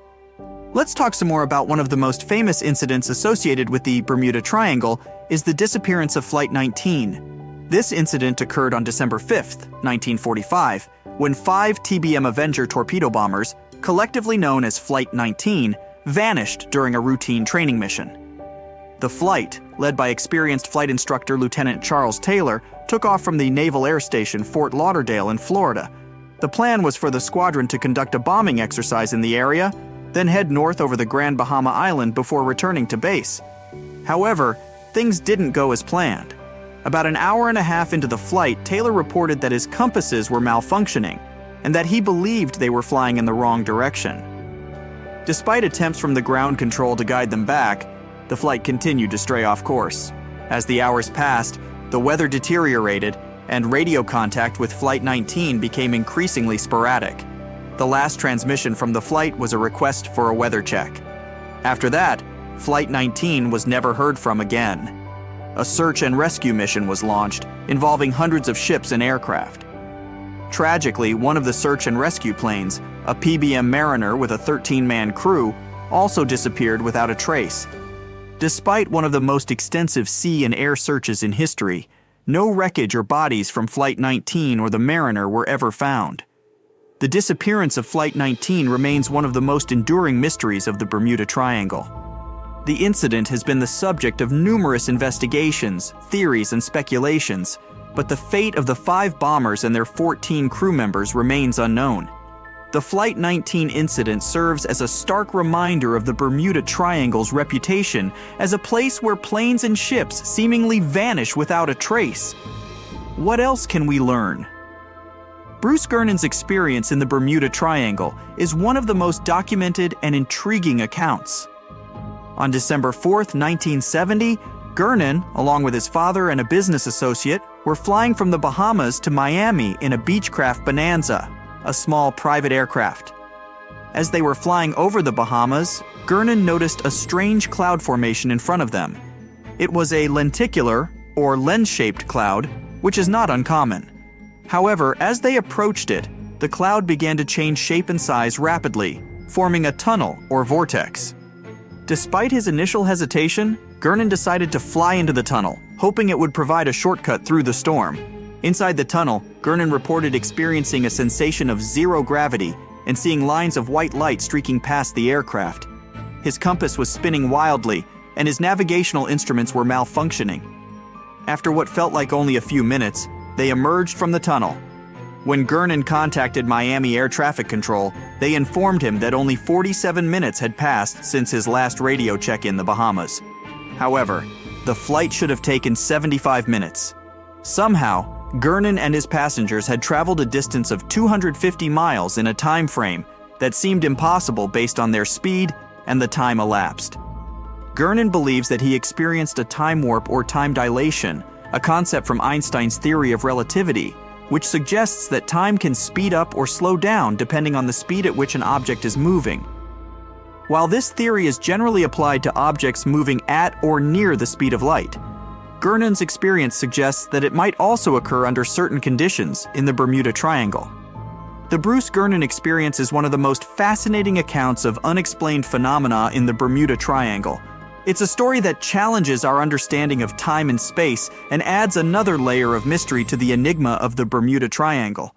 Let's talk some more about one of the most famous incidents associated with the Bermuda Triangle is the disappearance of Flight 19. This incident occurred on December 5th, 1945, when 5 TBM Avenger torpedo bombers, collectively known as Flight 19, vanished during a routine training mission. The flight, led by experienced flight instructor Lieutenant Charles Taylor, took off from the Naval Air Station Fort Lauderdale in Florida. The plan was for the squadron to conduct a bombing exercise in the area, then head north over the Grand Bahama Island before returning to base. However, things didn't go as planned. About an hour and a half into the flight, Taylor reported that his compasses were malfunctioning and that he believed they were flying in the wrong direction. Despite attempts from the ground control to guide them back, the flight continued to stray off course. As the hours passed, the weather deteriorated and radio contact with Flight 19 became increasingly sporadic. The last transmission from the flight was a request for a weather check. After that, Flight 19 was never heard from again. A search and rescue mission was launched, involving hundreds of ships and aircraft. Tragically, one of the search and rescue planes, a PBM Mariner with a 13-man crew, also disappeared without a trace. Despite one of the most extensive sea and air searches in history, no wreckage or bodies from Flight 19 or the Mariner were ever found. The disappearance of Flight 19 remains one of the most enduring mysteries of the Bermuda Triangle. The incident has been the subject of numerous investigations, theories, and speculations, but the fate of the 5 bombers and their 14 crew members remains unknown. The Flight 19 incident serves as a stark reminder of the Bermuda Triangle's reputation as a place where planes and ships seemingly vanish without a trace. What else can we learn? Bruce Gernon's experience in the Bermuda Triangle is one of the most documented and intriguing accounts. On December 4, 1970, Gernon, along with his father and a business associate, were flying from the Bahamas to Miami in a Beechcraft Bonanza, a small private aircraft. As they were flying over the Bahamas, Gernon noticed a strange cloud formation in front of them. It was a lenticular, or lens-shaped cloud, which is not uncommon. However, as they approached it, the cloud began to change shape and size rapidly, forming a tunnel or vortex. Despite his initial hesitation, Gernon decided to fly into the tunnel, hoping it would provide a shortcut through the storm. Inside the tunnel, Gernon reported experiencing a sensation of zero gravity and seeing lines of white light streaking past the aircraft. His compass was spinning wildly, and his navigational instruments were malfunctioning. After what felt like only a few minutes, they emerged from the tunnel. When Gernon contacted Miami Air Traffic Control, they informed him that only 47 minutes had passed since his last radio check in the Bahamas. However, the flight should have taken 75 minutes. Somehow, Gernon and his passengers had traveled a distance of 250 miles in a time frame that seemed impossible based on their speed and the time elapsed. Gernon believes that he experienced a time warp or time dilation, a concept from Einstein's theory of relativity, which suggests that time can speed up or slow down depending on the speed at which an object is moving. While this theory is generally applied to objects moving at or near the speed of light, Gernon's experience suggests that it might also occur under certain conditions in the Bermuda Triangle. The Bruce Gernon experience is one of the most fascinating accounts of unexplained phenomena in the Bermuda Triangle. It's a story that challenges our understanding of time and space and adds another layer of mystery to the enigma of the Bermuda Triangle.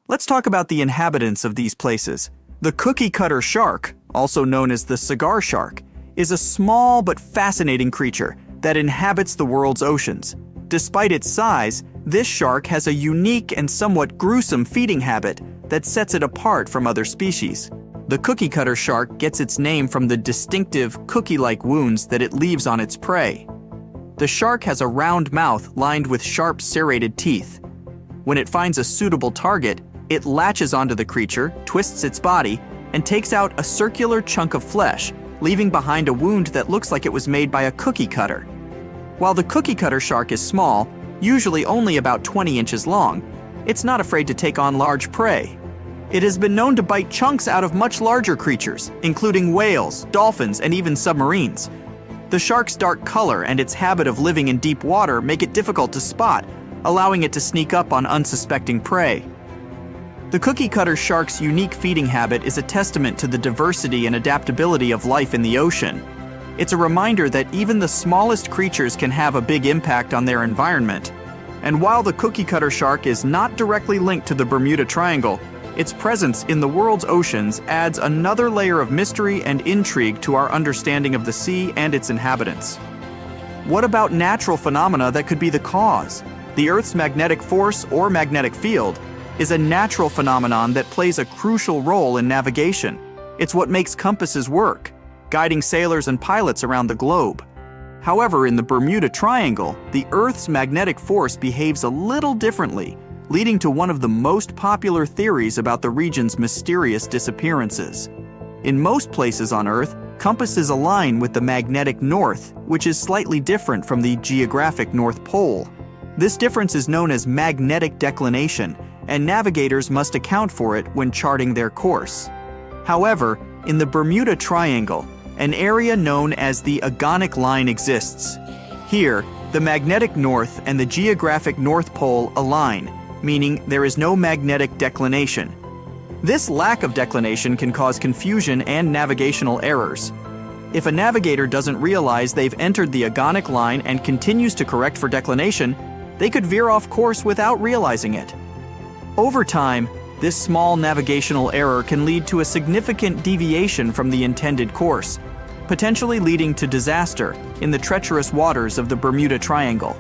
Let's talk about the inhabitants of these places. The cookie-cutter shark, also known as the cigar shark, is a small but fascinating creature that inhabits the world's oceans. Despite its size, this shark has a unique and somewhat gruesome feeding habit that sets it apart from other species. The cookie-cutter shark gets its name from the distinctive cookie-like wounds that it leaves on its prey. The shark has a round mouth lined with sharp serrated teeth. When it finds a suitable target, it latches onto the creature, twists its body, and takes out a circular chunk of flesh, leaving behind a wound that looks like it was made by a cookie cutter. While the cookie cutter shark is small, usually only about 20 inches long, it's not afraid to take on large prey. It has been known to bite chunks out of much larger creatures, including whales, dolphins, and even submarines. The shark's dark color and its habit of living in deep water make it difficult to spot, allowing it to sneak up on unsuspecting prey. The cookie-cutter shark's unique feeding habit is a testament to the diversity and adaptability of life in the ocean. It's a reminder that even the smallest creatures can have a big impact on their environment. And while the cookie-cutter shark is not directly linked to the Bermuda Triangle, its presence in the world's oceans adds another layer of mystery and intrigue to our understanding of the sea and its inhabitants. What about natural phenomena that could be the cause? The Earth's magnetic force or magnetic field is a natural phenomenon that plays a crucial role in navigation. It's what makes compasses work, guiding sailors and pilots around the globe. However, in the Bermuda Triangle, the Earth's magnetic force behaves a little differently, leading to one of the most popular theories about the region's mysterious disappearances. In most places on Earth, compasses align with the magnetic north, which is slightly different from the geographic North Pole. This difference is known as magnetic declination, and navigators must account for it when charting their course. However, in the Bermuda Triangle, an area known as the Agonic Line exists. Here, the magnetic north and the geographic North Pole align, meaning there is no magnetic declination. This lack of declination can cause confusion and navigational errors. If a navigator doesn't realize they've entered the agonic line and continues to correct for declination, they could veer off course without realizing it. Over time, this small navigational error can lead to a significant deviation from the intended course, potentially leading to disaster in the treacherous waters of the Bermuda Triangle.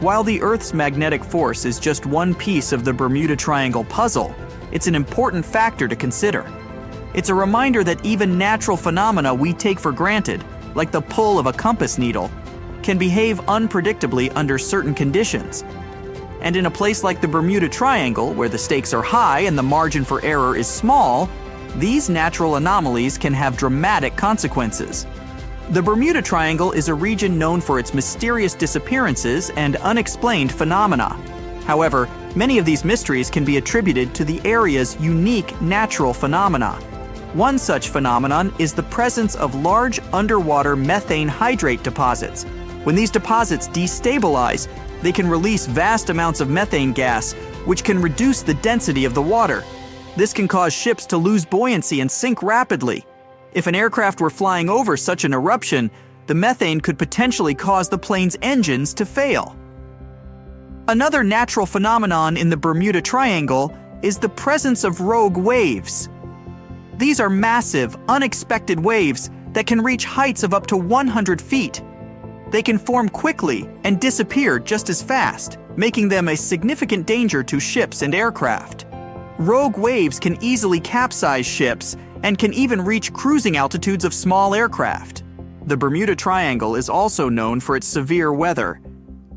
While the Earth's magnetic force is just one piece of the Bermuda Triangle puzzle, it's an important factor to consider. It's a reminder that even natural phenomena we take for granted, like the pull of a compass needle, can behave unpredictably under certain conditions. And in a place like the Bermuda Triangle, where the stakes are high and the margin for error is small, these natural anomalies can have dramatic consequences. The Bermuda Triangle is a region known for its mysterious disappearances and unexplained phenomena. However, many of these mysteries can be attributed to the area's unique natural phenomena. One such phenomenon is the presence of large underwater methane hydrate deposits. When these deposits destabilize, they can release vast amounts of methane gas, which can reduce the density of the water. This can cause ships to lose buoyancy and sink rapidly. If an aircraft were flying over such an eruption, the methane could potentially cause the plane's engines to fail. Another natural phenomenon in the Bermuda Triangle is the presence of rogue waves. These are massive, unexpected waves that can reach heights of up to 100 feet. They can form quickly and disappear just as fast, making them a significant danger to ships and aircraft. Rogue waves can easily capsize ships and can even reach cruising altitudes of small aircraft. The Bermuda Triangle is also known for its severe weather.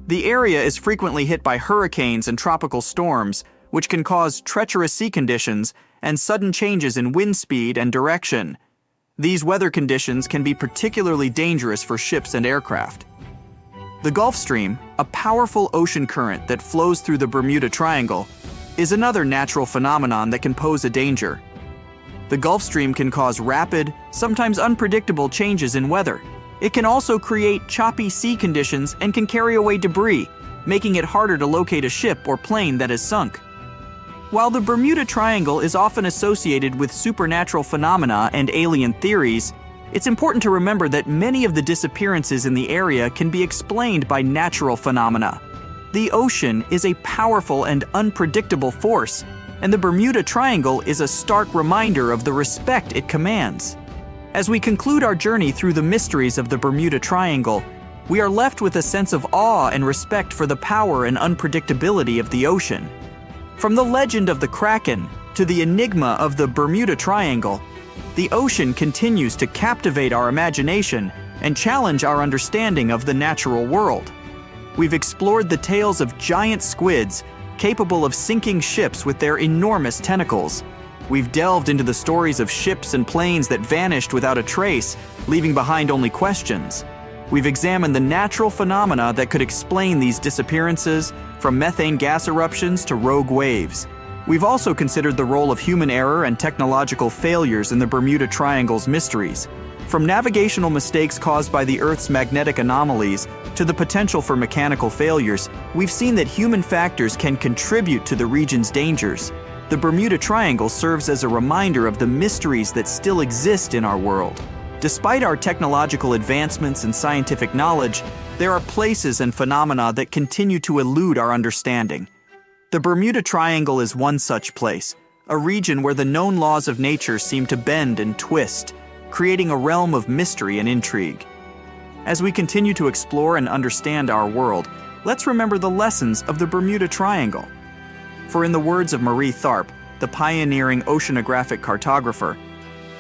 The area is frequently hit by hurricanes and tropical storms, which can cause treacherous sea conditions and sudden changes in wind speed and direction. These weather conditions can be particularly dangerous for ships and aircraft. The Gulf Stream, a powerful ocean current that flows through the Bermuda Triangle, is another natural phenomenon that can pose a danger. The Gulf Stream can cause rapid, sometimes unpredictable changes in weather. It can also create choppy sea conditions and can carry away debris, making it harder to locate a ship or plane that has sunk. While the Bermuda Triangle is often associated with supernatural phenomena and alien theories, it's important to remember that many of the disappearances in the area can be explained by natural phenomena. The ocean is a powerful and unpredictable force, and the Bermuda Triangle is a stark reminder of the respect it commands. As we conclude our journey through the mysteries of the Bermuda Triangle, we are left with a sense of awe and respect for the power and unpredictability of the ocean. From the legend of the Kraken to the enigma of the Bermuda Triangle, the ocean continues to captivate our imagination and challenge our understanding of the natural world. We've explored the tales of giant squids capable of sinking ships with their enormous tentacles. We've delved into the stories of ships and planes that vanished without a trace, leaving behind only questions. We've examined the natural phenomena that could explain these disappearances, from methane gas eruptions to rogue waves. We've also considered the role of human error and technological failures in the Bermuda Triangle's mysteries. From navigational mistakes caused by the Earth's magnetic anomalies to the potential for mechanical failures, we've seen that human factors can contribute to the region's dangers. The Bermuda Triangle serves as a reminder of the mysteries that still exist in our world. Despite our technological advancements and scientific knowledge, there are places and phenomena that continue to elude our understanding. The Bermuda Triangle is one such place, a region where the known laws of nature seem to bend and twist, creating a realm of mystery and intrigue. As we continue to explore and understand our world, let's remember the lessons of the Bermuda Triangle. For in the words of Marie Tharp, the pioneering oceanographic cartographer,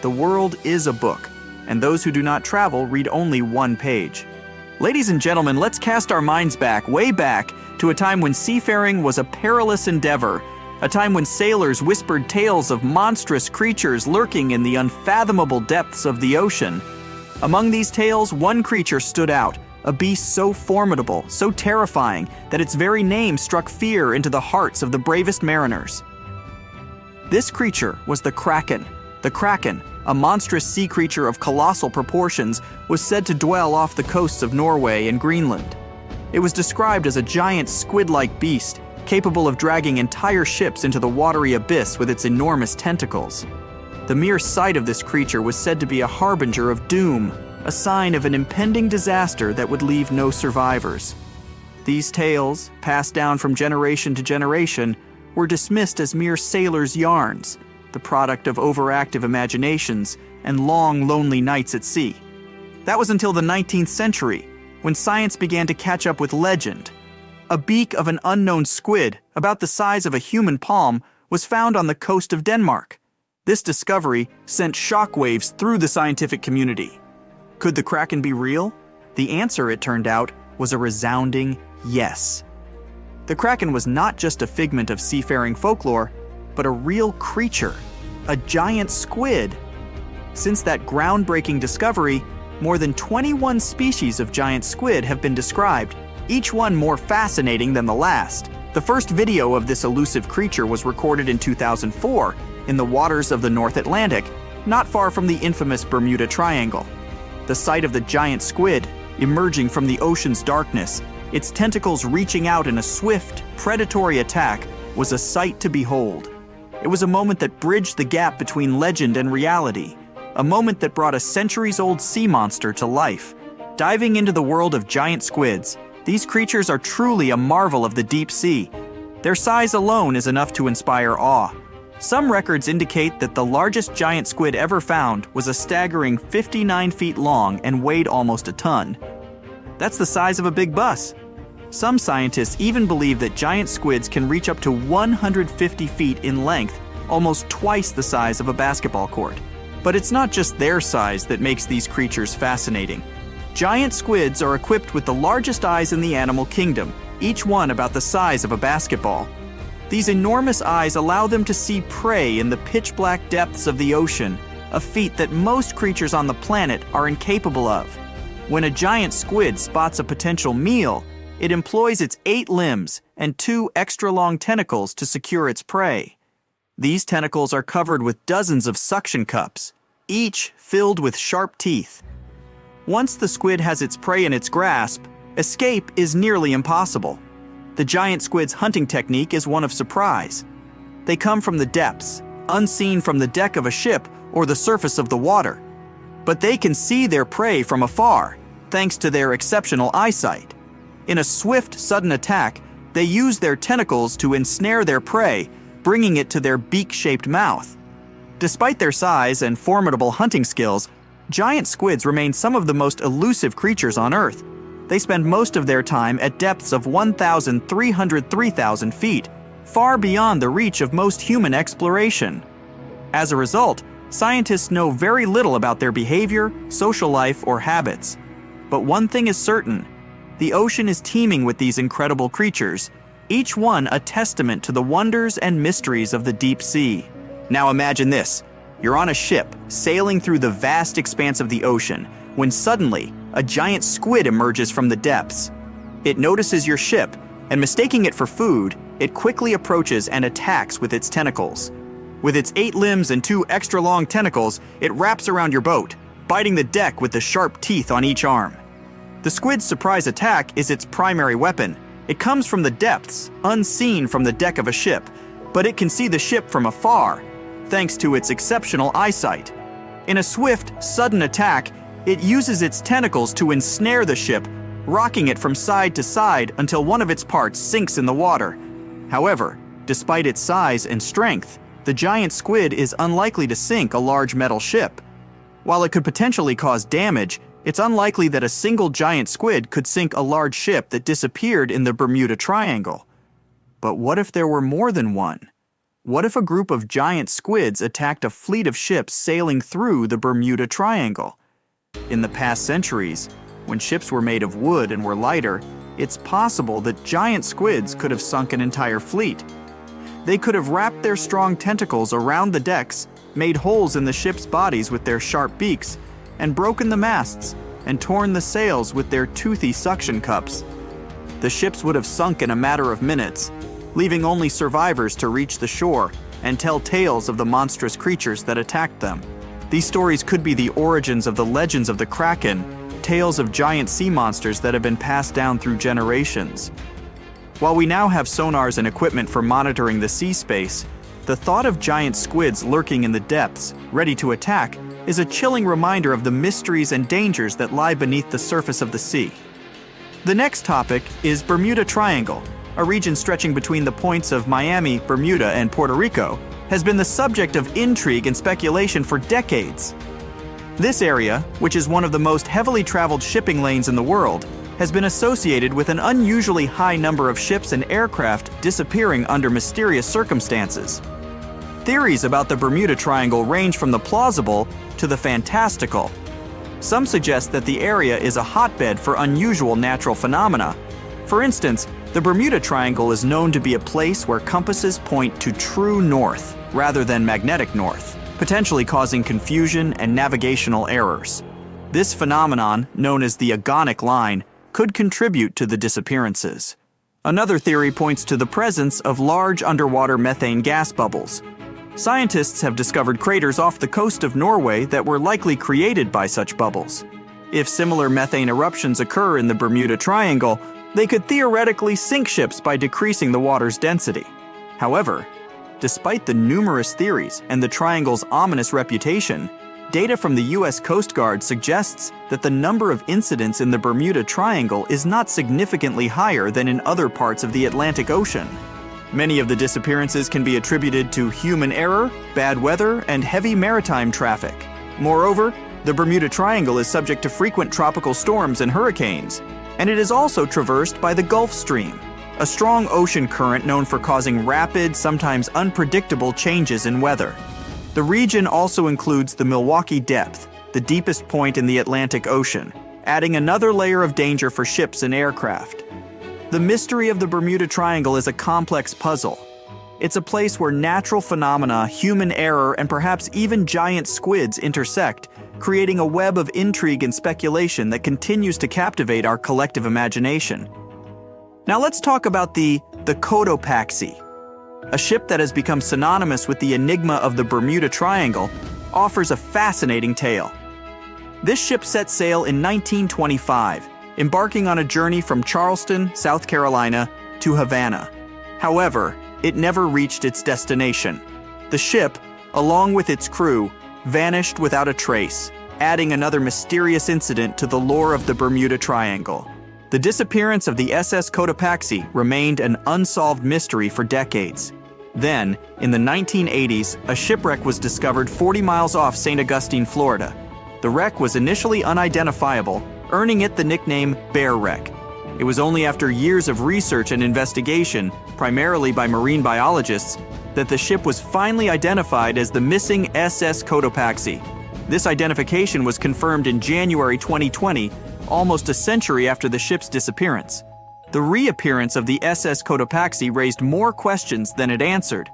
"The world is a book, and those who do not travel read only one page." Ladies and gentlemen, let's cast our minds back, way back, to a time when seafaring was a perilous endeavor, a time when sailors whispered tales of monstrous creatures lurking in the unfathomable depths of the ocean. Among these tales, one creature stood out, a beast so formidable, so terrifying, that its very name struck fear into the hearts of the bravest mariners. This creature was the Kraken. The Kraken, a monstrous sea creature of colossal proportions, was said to dwell off the coasts of Norway and Greenland. It was described as a giant squid-like beast, capable of dragging entire ships into the watery abyss with its enormous tentacles. The mere sight of this creature was said to be a harbinger of doom, a sign of an impending disaster that would leave no survivors. These tales, passed down from generation to generation, were dismissed as mere sailors' yarns, the product of overactive imaginations and long, lonely nights at sea. That was until the 19th century, when science began to catch up with legend. A beak of an unknown squid, about the size of a human palm, was found on the coast of Denmark. This discovery sent shockwaves through the scientific community. Could the kraken be real? The answer, it turned out, was a resounding yes. The kraken was not just a figment of seafaring folklore, but a real creature, a giant squid. Since that groundbreaking discovery, more than 21 species of giant squid have been described, each one more fascinating than the last. The first video of this elusive creature was recorded in 2004 in the waters of the North Atlantic, not far from the infamous Bermuda Triangle. The sight of the giant squid emerging from the ocean's darkness, its tentacles reaching out in a swift, predatory attack, was a sight to behold. It was a moment that bridged the gap between legend and reality, a moment that brought a centuries-old sea monster to life. Diving into the world of giant squids, these creatures are truly a marvel of the deep sea. Their size alone is enough to inspire awe. Some records indicate that the largest giant squid ever found was a staggering 59 feet long and weighed almost a ton. That's the size of a big bus. Some scientists even believe that giant squids can reach up to 150 feet in length, almost twice the size of a basketball court. But it's not just their size that makes these creatures fascinating. Giant squids are equipped with the largest eyes in the animal kingdom, each one about the size of a basketball. These enormous eyes allow them to see prey in the pitch-black depths of the ocean, a feat that most creatures on the planet are incapable of. When a giant squid spots a potential meal, it employs its 8 limbs and 2 extra-long tentacles to secure its prey. These tentacles are covered with dozens of suction cups, each filled with sharp teeth. Once the squid has its prey in its grasp, escape is nearly impossible. The giant squid's hunting technique is one of surprise. They come from the depths, unseen from the deck of a ship or the surface of the water. But they can see their prey from afar, thanks to their exceptional eyesight. In a swift, sudden attack, they use their tentacles to ensnare their prey, bringing it to their beak-shaped mouth. Despite their size and formidable hunting skills, giant squids remain some of the most elusive creatures on Earth. They spend most of their time at depths of 1,303,000 feet, far beyond the reach of most human exploration. As a result, scientists know very little about their behavior, social life, or habits. But one thing is certain: the ocean is teeming with these incredible creatures, each one a testament to the wonders and mysteries of the deep sea. Now imagine this: you're on a ship, sailing through the vast expanse of the ocean, when suddenly, a giant squid emerges from the depths. It notices your ship, and mistaking it for food, it quickly approaches and attacks with its tentacles. With its 8 limbs and 2 extra-long tentacles, it wraps around your boat, biting the deck with the sharp teeth on each arm. The squid's surprise attack is its primary weapon. It comes from the depths, unseen from the deck of a ship, but it can see the ship from afar, thanks to its exceptional eyesight. In a swift, sudden attack, it uses its tentacles to ensnare the ship, rocking it from side to side until one of its parts sinks in the water. However, despite its size and strength, the giant squid is unlikely to sink a large metal ship. While it could potentially cause damage, it's unlikely that a single giant squid could sink a large ship that disappeared in the Bermuda Triangle. But what if there were more than one? What if a group of giant squids attacked a fleet of ships sailing through the Bermuda Triangle? In the past centuries, when ships were made of wood and were lighter, it's possible that giant squids could have sunk an entire fleet. They could have wrapped their strong tentacles around the decks, made holes in the ship's bodies with their sharp beaks, and broken the masts and torn the sails with their toothy suction cups. The ships would have sunk in a matter of minutes, leaving only survivors to reach the shore and tell tales of the monstrous creatures that attacked them. These stories could be the origins of the legends of the kraken, tales of giant sea monsters that have been passed down through generations. While we now have sonars and equipment for monitoring the sea space, the thought of giant squids lurking in the depths, ready to attack, is a chilling reminder of the mysteries and dangers that lie beneath the surface of the sea. The next topic is Bermuda Triangle, a region stretching between the points of Miami, Bermuda, and Puerto Rico, has been the subject of intrigue and speculation for decades. This area, which is one of the most heavily traveled shipping lanes in the world, has been associated with an unusually high number of ships and aircraft disappearing under mysterious circumstances. Theories about the Bermuda Triangle range from the plausible to the fantastical. Some suggest that the area is a hotbed for unusual natural phenomena. For instance, the Bermuda Triangle is known to be a place where compasses point to true north rather than magnetic north, potentially causing confusion and navigational errors. This phenomenon, known as the agonic line, could contribute to the disappearances. Another theory points to the presence of large underwater methane gas bubbles. Scientists have discovered craters off the coast of Norway that were likely created by such bubbles. If similar methane eruptions occur in the Bermuda Triangle, they could theoretically sink ships by decreasing the water's density. However, despite the numerous theories and the triangle's ominous reputation, data from the U.S. Coast Guard suggests that the number of incidents in the Bermuda Triangle is not significantly higher than in other parts of the Atlantic Ocean. Many of the disappearances can be attributed to human error, bad weather, and heavy maritime traffic. Moreover, the Bermuda Triangle is subject to frequent tropical storms and hurricanes, and it is also traversed by the Gulf Stream, a strong ocean current known for causing rapid, sometimes unpredictable changes in weather. The region also includes the Milwaukee Depth, the deepest point in the Atlantic Ocean, adding another layer of danger for ships and aircraft. The mystery of the Bermuda Triangle is a complex puzzle. It's a place where natural phenomena, human error, and perhaps even giant squids intersect, creating a web of intrigue and speculation that continues to captivate our collective imagination. Now let's talk about the Cotopaxi. A ship that has become synonymous with the enigma of the Bermuda Triangle, offers a fascinating tale. This ship set sail in 1925, embarking on a journey from Charleston, South Carolina, to Havana. However, it never reached its destination. The ship, along with its crew, vanished without a trace, adding another mysterious incident to the lore of the Bermuda Triangle. The disappearance of the SS Cotopaxi remained an unsolved mystery for decades. Then, in the 1980s, a shipwreck was discovered 40 miles off St. Augustine, Florida. The wreck was initially unidentifiable, earning it the nickname Bear Wreck. It was only after years of research and investigation, primarily by marine biologists, that the ship was finally identified as the missing SS Cotopaxi. This identification was confirmed in January 2020, almost a century after the ship's disappearance. The reappearance of the SS Cotopaxi raised more questions than it answered.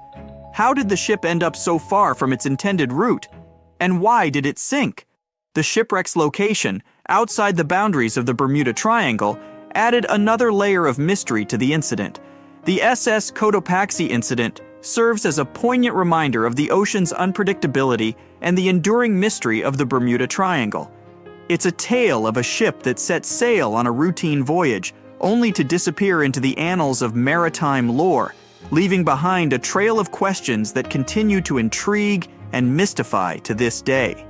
How did the ship end up so far from its intended route? And why did it sink? The shipwreck's location, outside the boundaries of the Bermuda Triangle, added another layer of mystery to the incident. The SS Cotopaxi incident serves as a poignant reminder of the ocean's unpredictability and the enduring mystery of the Bermuda Triangle. It's a tale of a ship that set sail on a routine voyage, only to disappear into the annals of maritime lore, leaving behind a trail of questions that continue to intrigue and mystify to this day.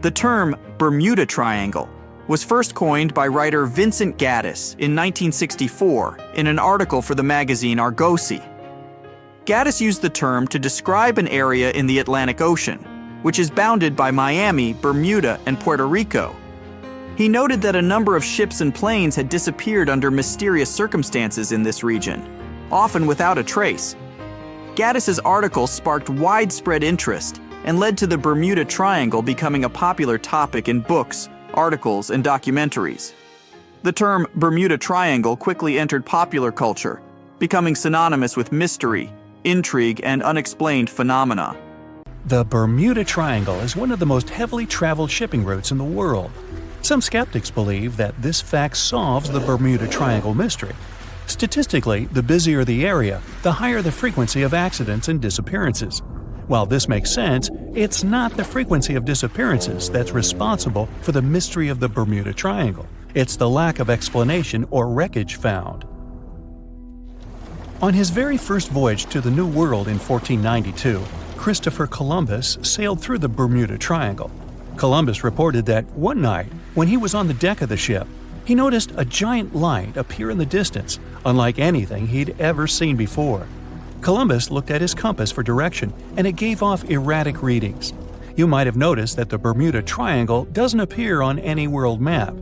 The term Bermuda Triangle was first coined by writer Vincent Gaddis in 1964 in an article for the magazine Argosy. Gaddis used the term to describe an area in the Atlantic Ocean, which is bounded by Miami, Bermuda, and Puerto Rico. He noted that a number of ships and planes had disappeared under mysterious circumstances in this region, often without a trace. Gaddis's article sparked widespread interest and led to the Bermuda Triangle becoming a popular topic in books, articles, and documentaries. The term Bermuda Triangle quickly entered popular culture, becoming synonymous with mystery, intrigue, and unexplained phenomena. The Bermuda Triangle is one of the most heavily traveled shipping routes in the world. Some skeptics believe that this fact solves the Bermuda Triangle mystery. Statistically, the busier the area, the higher the frequency of accidents and disappearances. While this makes sense, it's not the frequency of disappearances that's responsible for the mystery of the Bermuda Triangle. It's the lack of explanation or wreckage found. On his very first voyage to the New World in 1492, Christopher Columbus sailed through the Bermuda Triangle. Columbus reported that one night, when he was on the deck of the ship, he noticed a giant light appear in the distance, unlike anything he'd ever seen before. Columbus looked at his compass for direction, and it gave off erratic readings. You might have noticed that the Bermuda Triangle doesn't appear on any world map.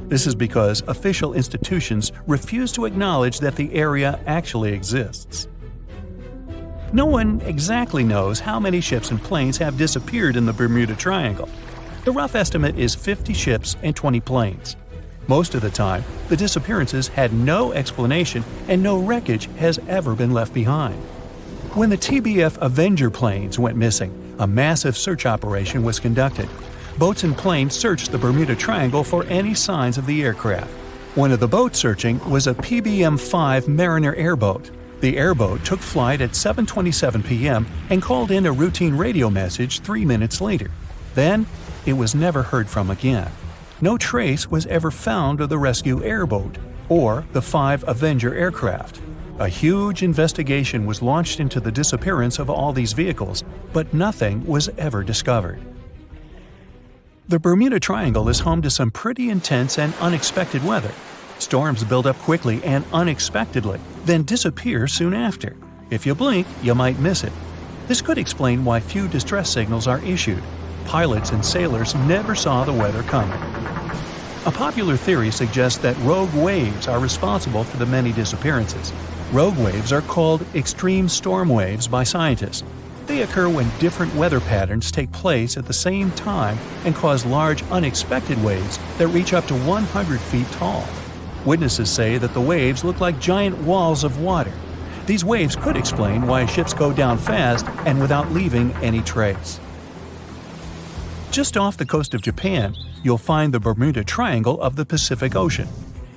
This is because official institutions refuse to acknowledge that the area actually exists. No one exactly knows how many ships and planes have disappeared in the Bermuda Triangle. The rough estimate is 50 ships and 20 planes. Most of the time, the disappearances had no explanation and no wreckage has ever been left behind. When the TBF Avenger planes went missing, a massive search operation was conducted. Boats and planes searched the Bermuda Triangle for any signs of the aircraft. One of the boats searching was a PBM-5 Mariner airboat. The airboat took flight at 7:27 p.m. and called in a routine radio message 3 minutes later. Then, it was never heard from again. No trace was ever found of the rescue airboat or the 5 Avenger aircraft. A huge investigation was launched into the disappearance of all these vehicles, but nothing was ever discovered. The Bermuda Triangle is home to some pretty intense and unexpected weather. Storms build up quickly and unexpectedly, then disappear soon after. If you blink, you might miss it. This could explain why few distress signals are issued. Pilots and sailors never saw the weather coming. A popular theory suggests that rogue waves are responsible for the many disappearances. Rogue waves are called extreme storm waves by scientists. They occur when different weather patterns take place at the same time and cause large, unexpected waves that reach up to 100 feet tall. Witnesses say that the waves look like giant walls of water. These waves could explain why ships go down fast and without leaving any trace. Just off the coast of Japan, you'll find the Bermuda Triangle of the Pacific Ocean.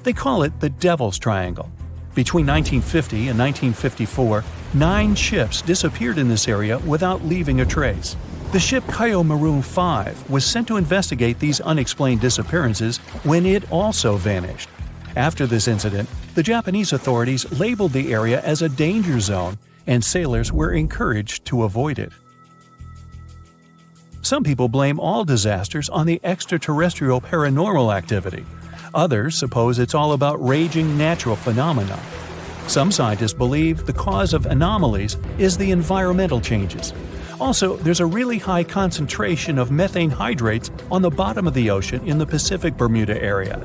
They call it the Devil's Triangle. Between 1950 and 1954, 9 ships disappeared in this area without leaving a trace. The ship Kaio Maroon 5 was sent to investigate these unexplained disappearances when it also vanished. After this incident, the Japanese authorities labeled the area as a danger zone, and sailors were encouraged to avoid it. Some people blame all disasters on the extraterrestrial paranormal activity. Others suppose it's all about raging natural phenomena. Some scientists believe the cause of anomalies is the environmental changes. Also, there's a really high concentration of methane hydrates on the bottom of the ocean in the Pacific Bermuda area.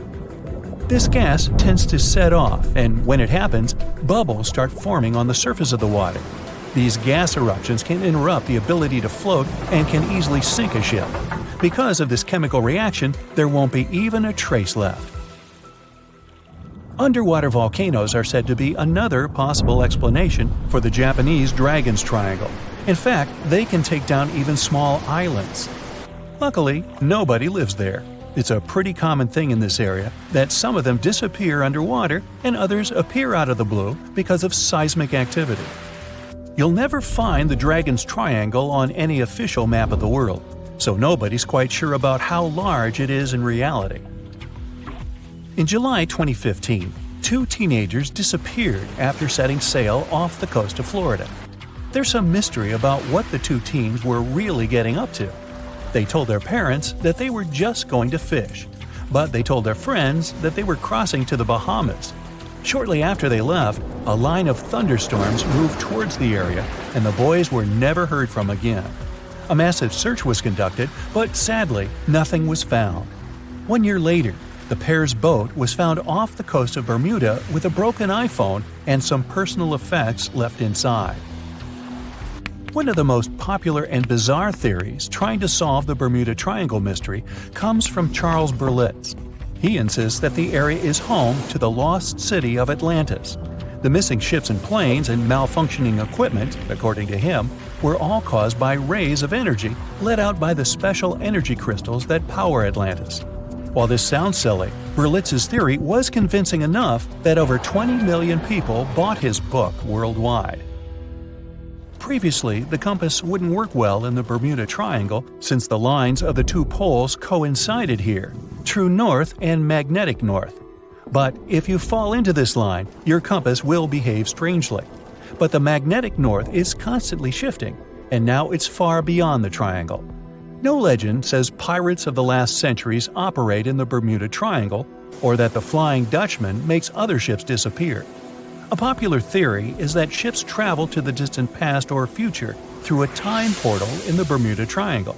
This gas tends to set off, and when it happens, bubbles start forming on the surface of the water. These gas eruptions can interrupt the ability to float and can easily sink a ship. Because of this chemical reaction, there won't be even a trace left. Underwater volcanoes are said to be another possible explanation for the Japanese Dragon's Triangle. In fact, they can take down even small islands. Luckily, nobody lives there. It's a pretty common thing in this area that some of them disappear underwater and others appear out of the blue because of seismic activity. You'll never find the Dragon's Triangle on any official map of the world, so nobody's quite sure about how large it is in reality. In July 2015, 2 teenagers disappeared after setting sail off the coast of Florida. There's some mystery about what the 2 teens were really getting up to. They told their parents that they were just going to fish, but they told their friends that they were crossing to the Bahamas. Shortly after they left, a line of thunderstorms moved towards the area, and the boys were never heard from again. A massive search was conducted, but sadly, nothing was found. 1 year later, the pair's boat was found off the coast of Bermuda with a broken iPhone and some personal effects left inside. One of the most popular and bizarre theories trying to solve the Bermuda Triangle mystery comes from Charles Berlitz. He insists that the area is home to the lost city of Atlantis. The missing ships and planes and malfunctioning equipment, according to him, were all caused by rays of energy let out by the special energy crystals that power Atlantis. While this sounds silly, Berlitz's theory was convincing enough that over 20 million people bought his book worldwide. Previously, the compass wouldn't work well in the Bermuda Triangle since the lines of the 2 poles coincided here, true north and magnetic north. But if you fall into this line, your compass will behave strangely. But the magnetic north is constantly shifting, and now it's far beyond the triangle. No legend says pirates of the last centuries operate in the Bermuda Triangle, or that the Flying Dutchman makes other ships disappear. A popular theory is that ships travel to the distant past or future through a time portal in the Bermuda Triangle.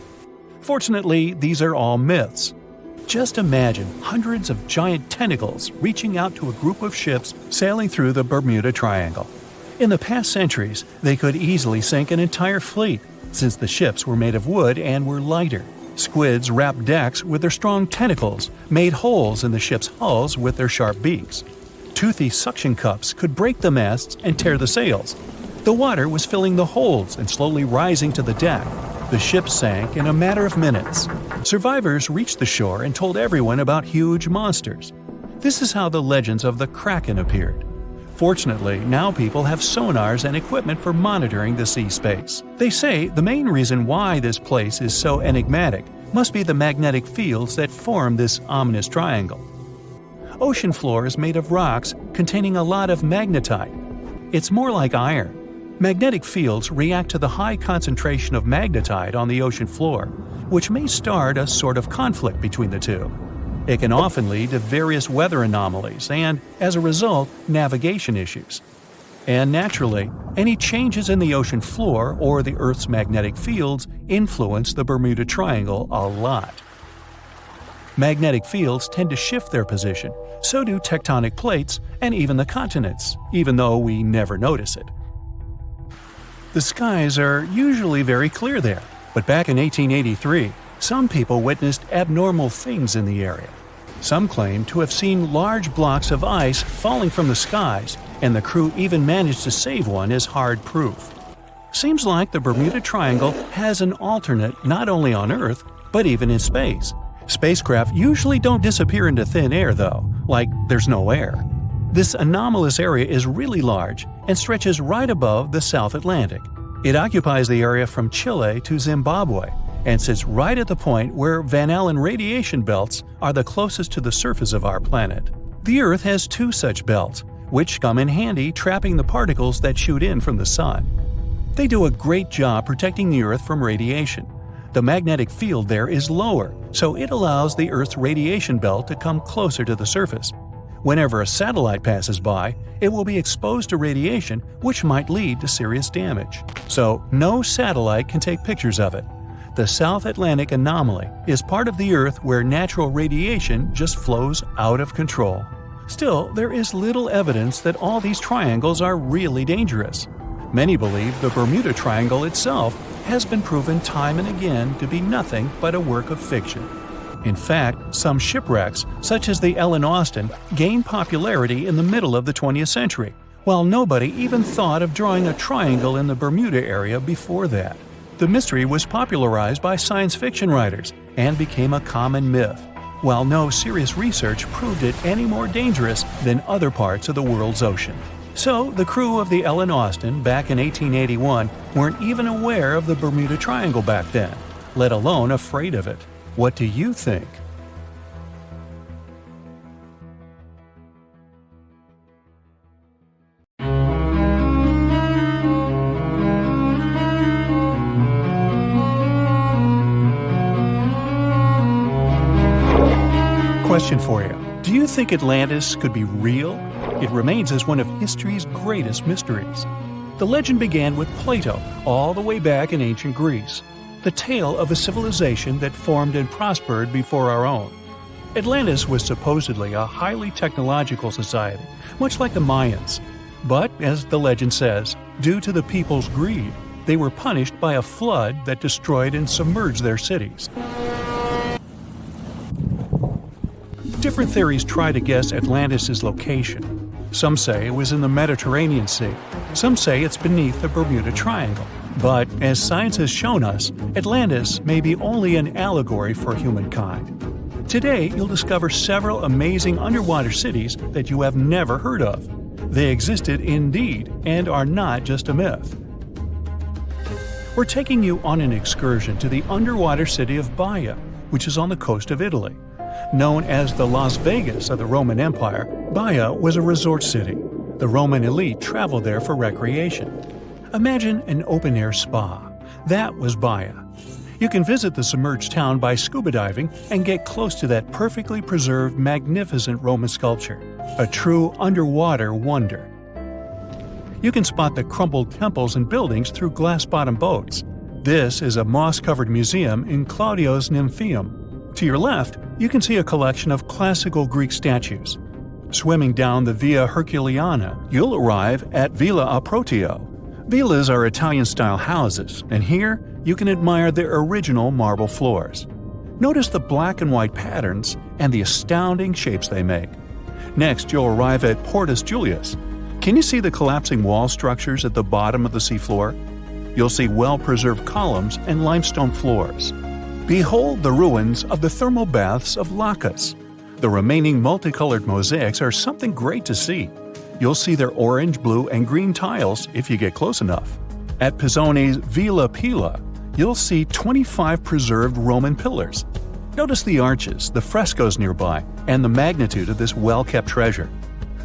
Fortunately, these are all myths. Just imagine hundreds of giant tentacles reaching out to a group of ships sailing through the Bermuda Triangle. In the past centuries, they could easily sink an entire fleet, since the ships were made of wood and were lighter. Squids wrapped decks with their strong tentacles, made holes in the ship's hulls with their sharp beaks. Toothy suction cups could break the masts and tear the sails. The water was filling the holds and slowly rising to the deck. The ship sank in a matter of minutes. Survivors reached the shore and told everyone about huge monsters. This is how the legends of the Kraken appeared. Fortunately, now people have sonars and equipment for monitoring the sea space. They say the main reason why this place is so enigmatic must be the magnetic fields that form this ominous triangle. Ocean floor is made of rocks containing a lot of magnetite. It's more like iron. Magnetic fields react to the high concentration of magnetite on the ocean floor, which may start a sort of conflict between the two. It can often lead to various weather anomalies and, as a result, navigation issues. And naturally, any changes in the ocean floor or the Earth's magnetic fields influence the Bermuda Triangle a lot. Magnetic fields tend to shift their position, so do tectonic plates and even the continents, even though we never notice it. The skies are usually very clear there, but back in 1883, some people witnessed abnormal things in the area. Some claim to have seen large blocks of ice falling from the skies, and the crew even managed to save one as hard proof. Seems like the Bermuda Triangle has an alternate not only on Earth, but even in space. Spacecraft usually don't disappear into thin air though, like there's no air. This anomalous area is really large and stretches right above the South Atlantic. It occupies the area from Chile to Zimbabwe and sits right at the point where Van Allen radiation belts are the closest to the surface of our planet. The Earth has two such belts, which come in handy trapping the particles that shoot in from the Sun. They do a great job protecting the Earth from radiation. The magnetic field there is lower, so it allows the Earth's radiation belt to come closer to the surface. Whenever a satellite passes by, it will be exposed to radiation, which might lead to serious damage. So, no satellite can take pictures of it. The South Atlantic anomaly is part of the Earth where natural radiation just flows out of control. Still, there is little evidence that all these triangles are really dangerous. Many believe the Bermuda Triangle itself has been proven time and again to be nothing but a work of fiction. In fact, some shipwrecks, such as the Ellen Austin, gained popularity in the middle of the 20th century, while nobody even thought of drawing a triangle in the Bermuda area before that. The mystery was popularized by science fiction writers and became a common myth, while no serious research proved it any more dangerous than other parts of the world's ocean. So, the crew of the Ellen Austin back in 1881 weren't even aware of the Bermuda Triangle back then, let alone afraid of it. What do you think? Question for you. Do you think Atlantis could be real? It remains as one of history's greatest mysteries. The legend began with Plato all the way back in ancient Greece. The tale of a civilization that formed and prospered before our own. Atlantis was supposedly a highly technological society, much like the Mayans. But, as the legend says, due to the people's greed, they were punished by a flood that destroyed and submerged their cities. Different theories try to guess Atlantis' location. Some say it was in the Mediterranean Sea. Some say it's beneath the Bermuda Triangle. But, as science has shown us, Atlantis may be only an allegory for humankind. Today, you'll discover several amazing underwater cities that you have never heard of. They existed indeed, and are not just a myth. We're taking you on an excursion to the underwater city of Baia, which is on the coast of Italy. Known as the Las Vegas of the Roman Empire, Baia was a resort city. The Roman elite traveled there for recreation. Imagine an open-air spa. That was Baia. You can visit the submerged town by scuba diving and get close to that perfectly preserved, magnificent Roman sculpture, a true underwater wonder. You can spot the crumbled temples and buildings through glass-bottom boats. This is a moss-covered museum in Claudio's Nymphaeum. To your left, you can see a collection of classical Greek statues. Swimming down the Via Herculeana, you'll arrive at Villa Aprotio. Villas are Italian-style houses, and here you can admire their original marble floors. Notice the black and white patterns and the astounding shapes they make. Next, you'll arrive at Portus Julius. Can you see the collapsing wall structures at the bottom of the seafloor? You'll see well-preserved columns and limestone floors. Behold the ruins of the thermal baths of Lacus. The remaining multicolored mosaics are something great to see. You'll see their orange, blue, and green tiles if you get close enough. At Pisoni's Villa Pila, you'll see 25 preserved Roman pillars. Notice the arches, the frescoes nearby, and the magnitude of this well-kept treasure.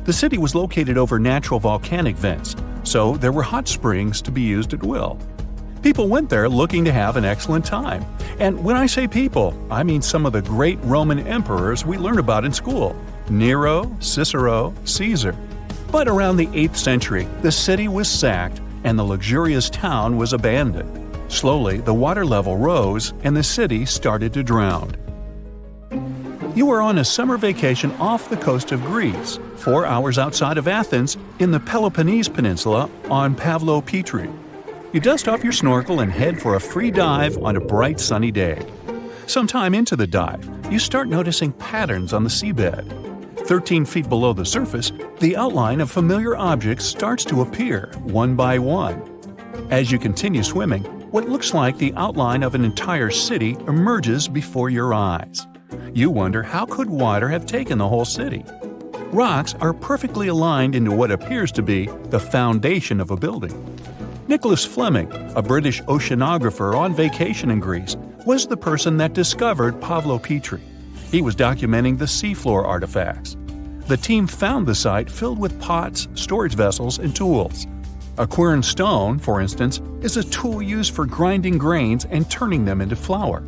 The city was located over natural volcanic vents, so there were hot springs to be used at will. People went there looking to have an excellent time. And when I say people, I mean some of the great Roman emperors we learn about in school: Nero, Cicero, Caesar. But around the 8th century, the city was sacked and the luxurious town was abandoned. Slowly, the water level rose and the city started to drown. You are on a summer vacation off the coast of Greece, 4 hours outside of Athens, in the Peloponnese Peninsula on Pavlo Petri. You dust off your snorkel and head for a free dive on a bright sunny day. Sometime into the dive, you start noticing patterns on the seabed. 13 feet below the surface, the outline of familiar objects starts to appear, one by one. As you continue swimming, what looks like the outline of an entire city emerges before your eyes. You wonder, how could water have taken the whole city? Rocks are perfectly aligned into what appears to be the foundation of a building. Nicholas Fleming, a British oceanographer on vacation in Greece, was the person that discovered Pavlo Petri. He was documenting the seafloor artifacts. The team found the site filled with pots, storage vessels, and tools. A quern stone, for instance, is a tool used for grinding grains and turning them into flour.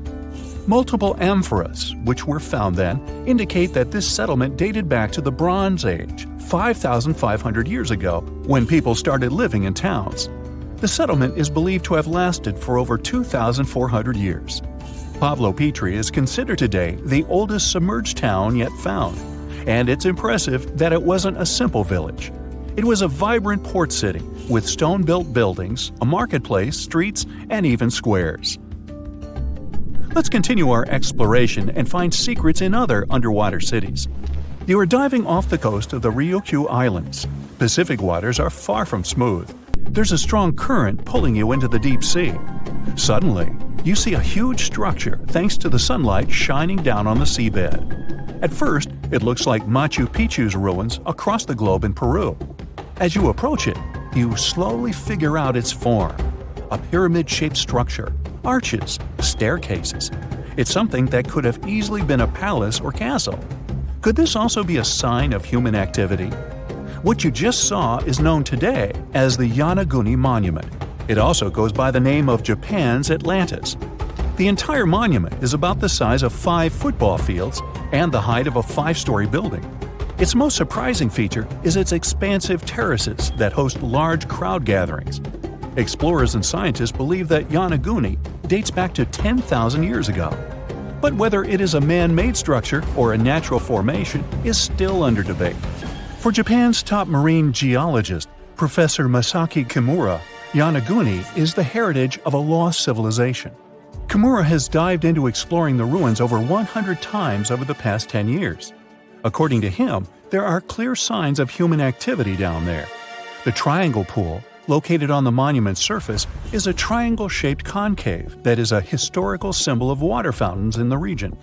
Multiple amphoras, which were found then, indicate that this settlement dated back to the Bronze Age, 5,500 years ago, when people started living in towns. The settlement is believed to have lasted for over 2,400 years. Pavlo Petri is considered today the oldest submerged town yet found, and it's impressive that it wasn't a simple village. It was a vibrant port city with stone-built buildings, a marketplace, streets, and even squares. Let's continue our exploration and find secrets in other underwater cities. You are diving off the coast of the Ryukyu Islands. Pacific waters are far from smooth. There's a strong current pulling you into the deep sea. Suddenly, you see a huge structure thanks to the sunlight shining down on the seabed. At first, it looks like Machu Picchu's ruins across the globe in Peru. As you approach it, you slowly figure out its form. A pyramid-shaped structure, arches, staircases. It's something that could have easily been a palace or castle. Could this also be a sign of human activity? What you just saw is known today as the Yonaguni Monument. It also goes by the name of Japan's Atlantis. The entire monument is about the size of 5 football fields and the height of a 5-story building. Its most surprising feature is its expansive terraces that host large crowd gatherings. Explorers and scientists believe that Yonaguni dates back to 10,000 years ago. But whether it is a man-made structure or a natural formation is still under debate. For Japan's top marine geologist, Professor Masaki Kimura, Yonaguni is the heritage of a lost civilization. Kimura has dived into exploring the ruins over 100 times over the past 10 years. According to him, there are clear signs of human activity down there. The triangle pool, located on the monument's surface, is a triangle-shaped concave that is a historical symbol of water fountains in the region.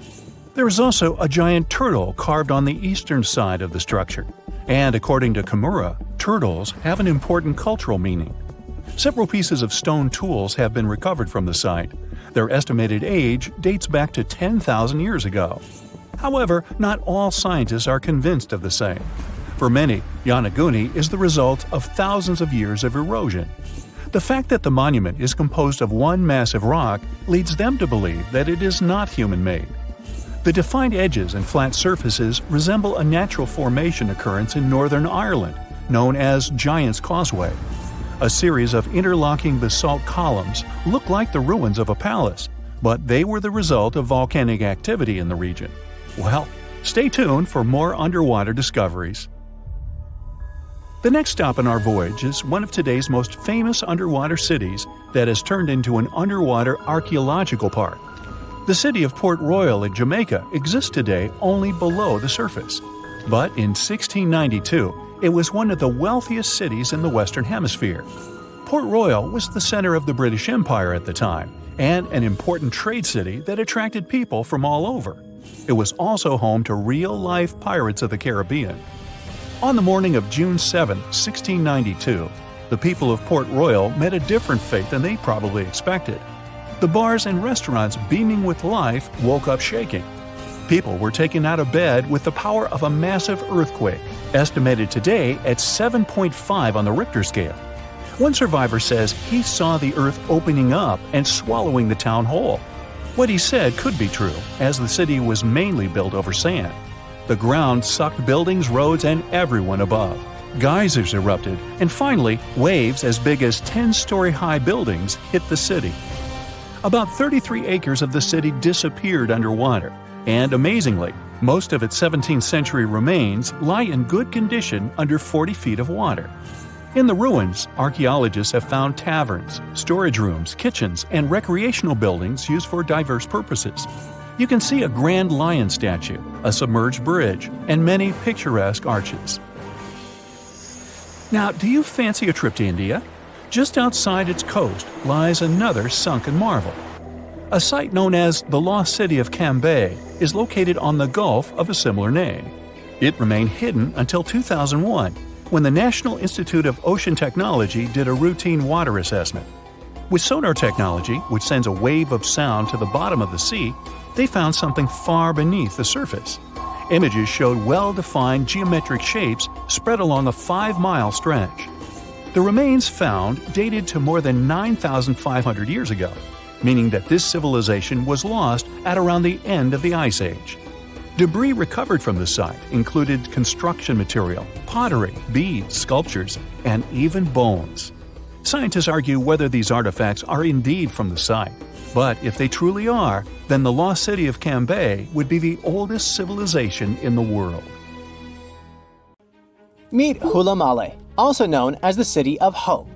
There is also a giant turtle carved on the eastern side of the structure. And according to Kimura, turtles have an important cultural meaning. Several pieces of stone tools have been recovered from the site. Their estimated age dates back to 10,000 years ago. However, not all scientists are convinced of the same. For many, Yonaguni is the result of thousands of years of erosion. The fact that the monument is composed of one massive rock leads them to believe that it is not human-made. The defined edges and flat surfaces resemble a natural formation occurrence in Northern Ireland, known as Giant's Causeway. A series of interlocking basalt columns look like the ruins of a palace, but they were the result of volcanic activity in the region. Well, stay tuned for more underwater discoveries. The next stop on our voyage is one of today's most famous underwater cities that has turned into an underwater archaeological park. The city of Port Royal in Jamaica exists today only below the surface. But in 1692, it was one of the wealthiest cities in the Western Hemisphere. Port Royal was the center of the British Empire at the time, and an important trade city that attracted people from all over. It was also home to real-life pirates of the Caribbean. On the morning of June 7, 1692, the people of Port Royal met a different fate than they probably expected. The bars and restaurants beaming with life woke up shaking. People were taken out of bed with the power of a massive earthquake, estimated today at 7.5 on the Richter scale. One survivor says he saw the earth opening up and swallowing the town whole. What he said could be true, as the city was mainly built over sand. The ground sucked buildings, roads, and everyone above. Geysers erupted, and finally, waves as big as 10-story-high buildings hit the city. About 33 acres of the city disappeared underwater, and amazingly, most of its 17th century remains lie in good condition under 40 feet of water. In the ruins, archaeologists have found taverns, storage rooms, kitchens, and recreational buildings used for diverse purposes. You can see a grand lion statue, a submerged bridge, and many picturesque arches. Now, do you fancy a trip to India? Just outside its coast lies another sunken marvel. A site known as the Lost City of Cambay is located on the Gulf of a similar name. It remained hidden until 2001, when the National Institute of Ocean Technology did a routine water assessment. With sonar technology, which sends a wave of sound to the bottom of the sea, they found something far beneath the surface. Images showed well-defined geometric shapes spread along a 5-mile stretch. The remains found dated to more than 9,500 years ago, meaning that this civilization was lost at around the end of the Ice Age. Debris recovered from the site included construction material, pottery, beads, sculptures, and even bones. Scientists argue whether these artifacts are indeed from the site, but if they truly are, then the lost city of Cambay would be the oldest civilization in the world. Meet Hula Male, also known as the City of Hope.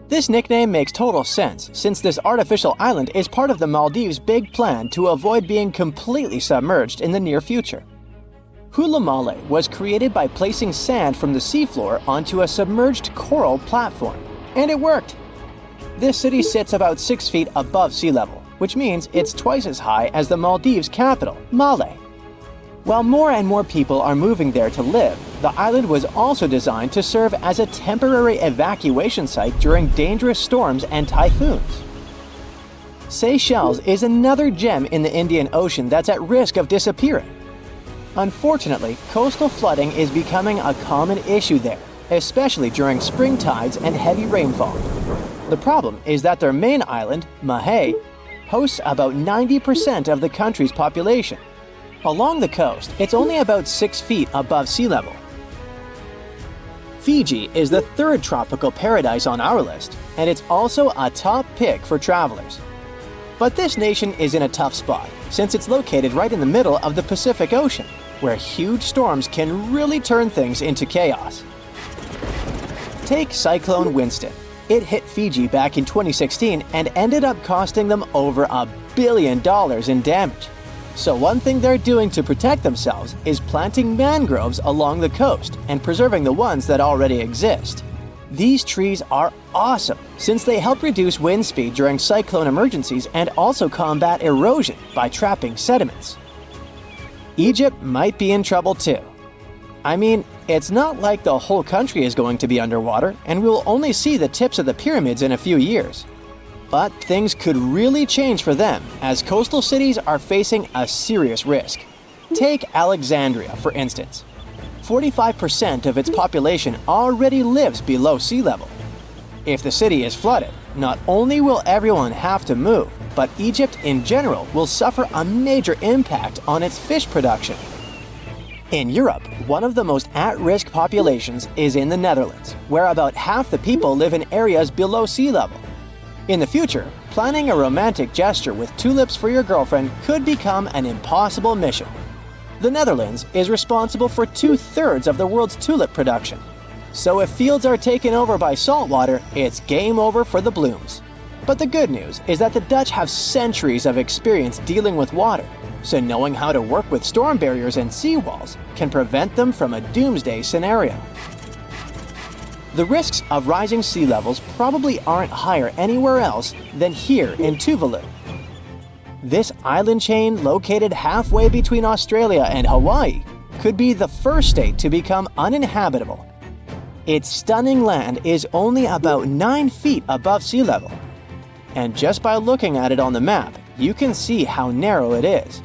This nickname makes total sense since this artificial island is part of the Maldives' big plan to avoid being completely submerged in the near future. Hula Male was created by placing sand from the seafloor onto a submerged coral platform, and it worked. This city sits about 6 feet above sea level, which means it's twice as high as the Maldives' capital, Male. While more and more people are moving there to live, the island was also designed to serve as a temporary evacuation site during dangerous storms and typhoons. Seychelles is another gem in the Indian Ocean that's at risk of disappearing. Unfortunately, coastal flooding is becoming a common issue there, especially during spring tides and heavy rainfall. The problem is that their main island, Mahé, hosts about 90% of the country's population. Along the coast, it's only about 6 feet above sea level. Fiji is the third tropical paradise on our list, and it's also a top pick for travelers. But this nation is in a tough spot, since it's located right in the middle of the Pacific Ocean, where huge storms can really turn things into chaos. Take Cyclone Winston. It hit Fiji back in 2016 and ended up costing them over $1 billion in damage. So one thing they're doing to protect themselves is planting mangroves along the coast and preserving the ones that already exist. These trees are awesome since they help reduce wind speed during cyclone emergencies and also combat erosion by trapping sediments. Egypt might be in trouble too. I mean, it's not like the whole country is going to be underwater, and we'll only see the tips of the pyramids in a few years. But things could really change for them, as coastal cities are facing a serious risk. Take Alexandria, for instance. 45% of its population already lives below sea level. If the city is flooded, not only will everyone have to move, but Egypt in general will suffer a major impact on its fish production. In Europe, one of the most at-risk populations is in the Netherlands, where about half the people live in areas below sea level. In the future, planning a romantic gesture with tulips for your girlfriend could become an impossible mission. The Netherlands is responsible for 2/3 of the world's tulip production. So if fields are taken over by saltwater, it's game over for the blooms. But the good news is that the Dutch have centuries of experience dealing with water, so knowing how to work with storm barriers and seawalls can prevent them from a doomsday scenario. The risks of rising sea levels probably aren't higher anywhere else than here in Tuvalu. This island chain, located halfway between Australia and Hawaii, could be the first state to become uninhabitable. Its stunning land is only about 9 feet above sea level. And just by looking at it on the map, you can see how narrow it is.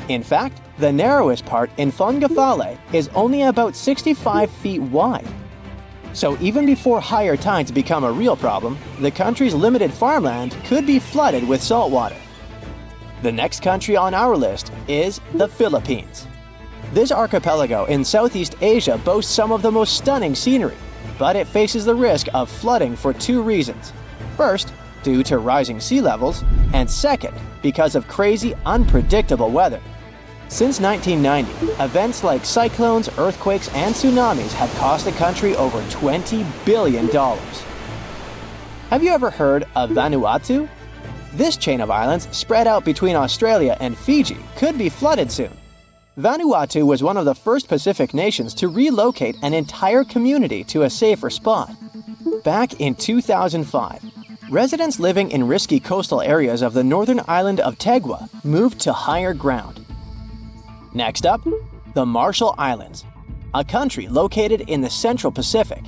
In fact, the narrowest part in Fongafale is only about 65 feet wide. So even before higher tides become a real problem, the country's limited farmland could be flooded with saltwater. The next country on our list is the Philippines. This archipelago in Southeast Asia boasts some of the most stunning scenery, but it faces the risk of flooding for 2 reasons. First, due to rising sea levels, and second, because of crazy, unpredictable weather. Since 1990, events like cyclones, earthquakes, and tsunamis have cost the country over $20 billion. Have you ever heard of Vanuatu? This chain of islands, spread out between Australia and Fiji, could be flooded soon. Vanuatu was one of the first Pacific nations to relocate an entire community to a safer spot. Back in 2005, residents living in risky coastal areas of the northern island of Tegua moved to higher ground. Next up, the Marshall Islands, a country located in the Central Pacific.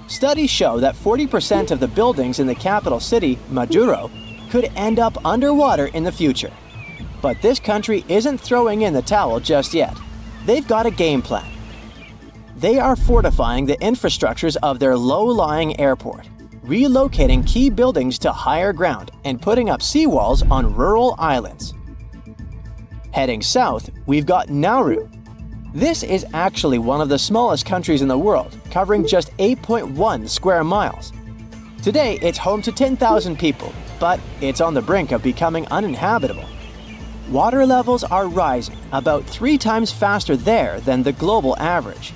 Studies show that 40% of the buildings in the capital city, Majuro, could end up underwater in the future. But this country isn't throwing in the towel just yet. They've got a game plan. They are fortifying the infrastructures of their low-lying airport, relocating key buildings to higher ground, and putting up seawalls on rural islands. Heading south, we've got Nauru. This is actually one of the smallest countries in the world, covering just 8.1 square miles. Today, it's home to 10,000 people, but it's on the brink of becoming uninhabitable. Water levels are rising about 3 times faster there than the global average.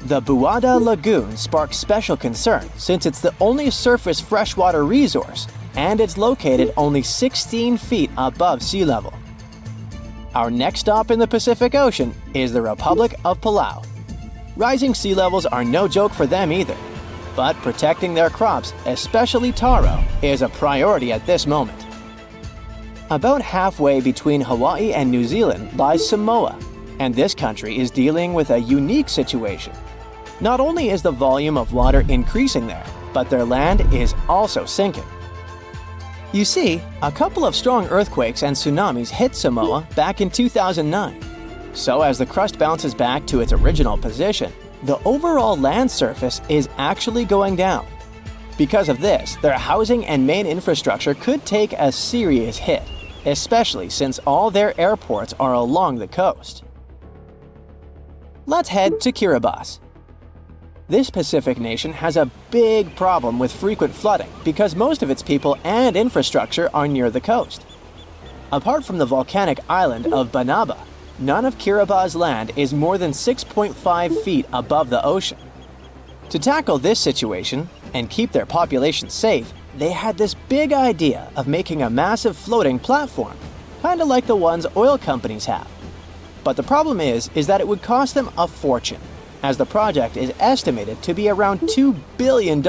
The Buada Lagoon sparks special concern since it's the only surface freshwater resource, and it's located only 16 feet above sea level. Our next stop in the Pacific Ocean is the Republic of Palau. Rising sea levels are no joke for them either, but protecting their crops, especially taro, is a priority at this moment. About halfway between Hawaii and New Zealand lies Samoa, and this country is dealing with a unique situation. Not only is the volume of water increasing there, but their land is also sinking. You see, a couple of strong earthquakes and tsunamis hit Samoa back in 2009. So as the crust bounces back to its original position, the overall land surface is actually going down. Because of this, their housing and main infrastructure could take a serious hit, especially since all their airports are along the coast. Let's head to Kiribati. This Pacific nation has a big problem with frequent flooding because most of its people and infrastructure are near the coast. Apart from the volcanic island of Banaba, none of Kiribati's land is more than 6.5 feet above the ocean. To tackle this situation and keep their population safe, they had this big idea of making a massive floating platform, kind of like the ones oil companies have. But the problem is that it would cost them a fortune, as the project is estimated to be around $2 billion.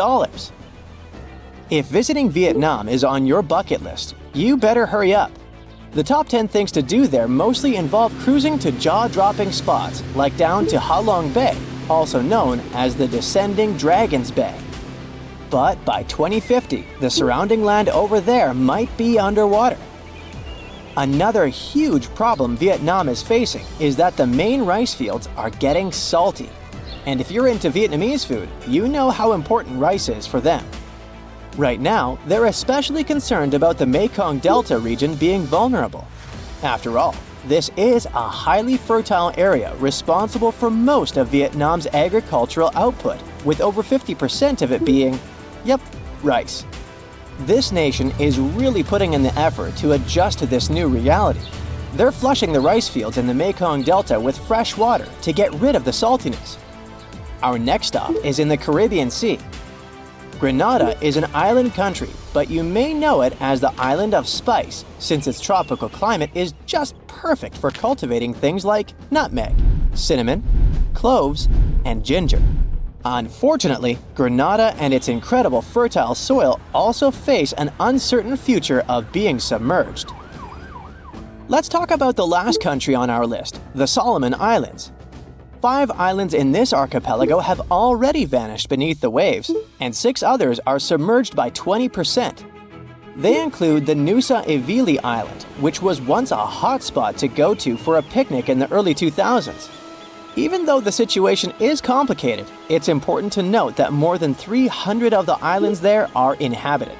If visiting Vietnam is on your bucket list, you better hurry up. The top 10 things to do there mostly involve cruising to jaw-dropping spots like down to Ha Long Bay, also known as the Descending Dragons Bay. But by 2050, the surrounding land over there might be underwater. Another huge problem Vietnam is facing is that the main rice fields are getting salty. And if you're into Vietnamese food, you know how important rice is for them. Right now, they're especially concerned about the Mekong Delta region being vulnerable. After all, this is a highly fertile area responsible for most of Vietnam's agricultural output, with over 50% of it being, rice. This nation is really putting in the effort to adjust to this new reality. They're flushing the rice fields in the Mekong Delta with fresh water to get rid of the saltiness. Our next stop is in the Caribbean Sea. Grenada is an island country, but you may know it as the Island of Spice, since its tropical climate is just perfect for cultivating things like nutmeg, cinnamon, cloves, and ginger. Unfortunately, Grenada and its incredible fertile soil also face an uncertain future of being submerged. Let's talk about the last country on our list, the Solomon Islands. 5 islands in this archipelago have already vanished beneath the waves, and 6 others are submerged by 20%. They include the Nusa Evili Island, which was once a hotspot to go to for a picnic in the early 2000s. Even though the situation is complicated, it's important to note that more than 300 of the islands there are inhabited.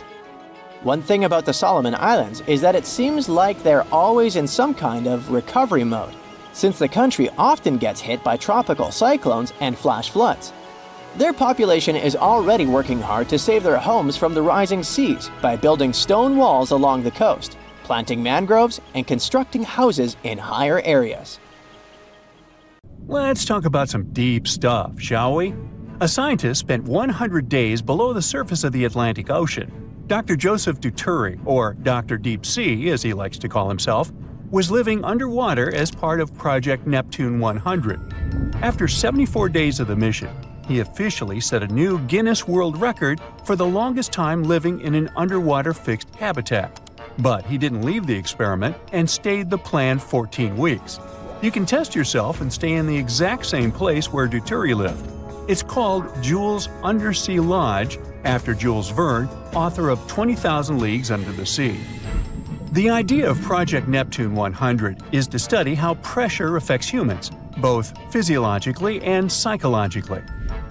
One thing about the Solomon Islands is that it seems like they're always in some kind of recovery mode, since the country often gets hit by tropical cyclones and flash floods. Their population is already working hard to save their homes from the rising seas by building stone walls along the coast, planting mangroves, and constructing houses in higher areas. Let's talk about some deep stuff, shall we? A scientist spent 100 days below the surface of the Atlantic Ocean. Dr. Joseph Duturi, or Dr. Deep Sea as he likes to call himself, was living underwater as part of Project Neptune 100. After 74 days of the mission, he officially set a new Guinness World Record for the longest time living in an underwater fixed habitat. But he didn't leave the experiment and stayed the planned 14 weeks. You can test yourself and stay in the exact same place where Duturi lived. It's called Jules Undersea Lodge, after Jules Verne, author of 20,000 Leagues Under the Sea. The idea of Project Neptune 100 is to study how pressure affects humans, both physiologically and psychologically.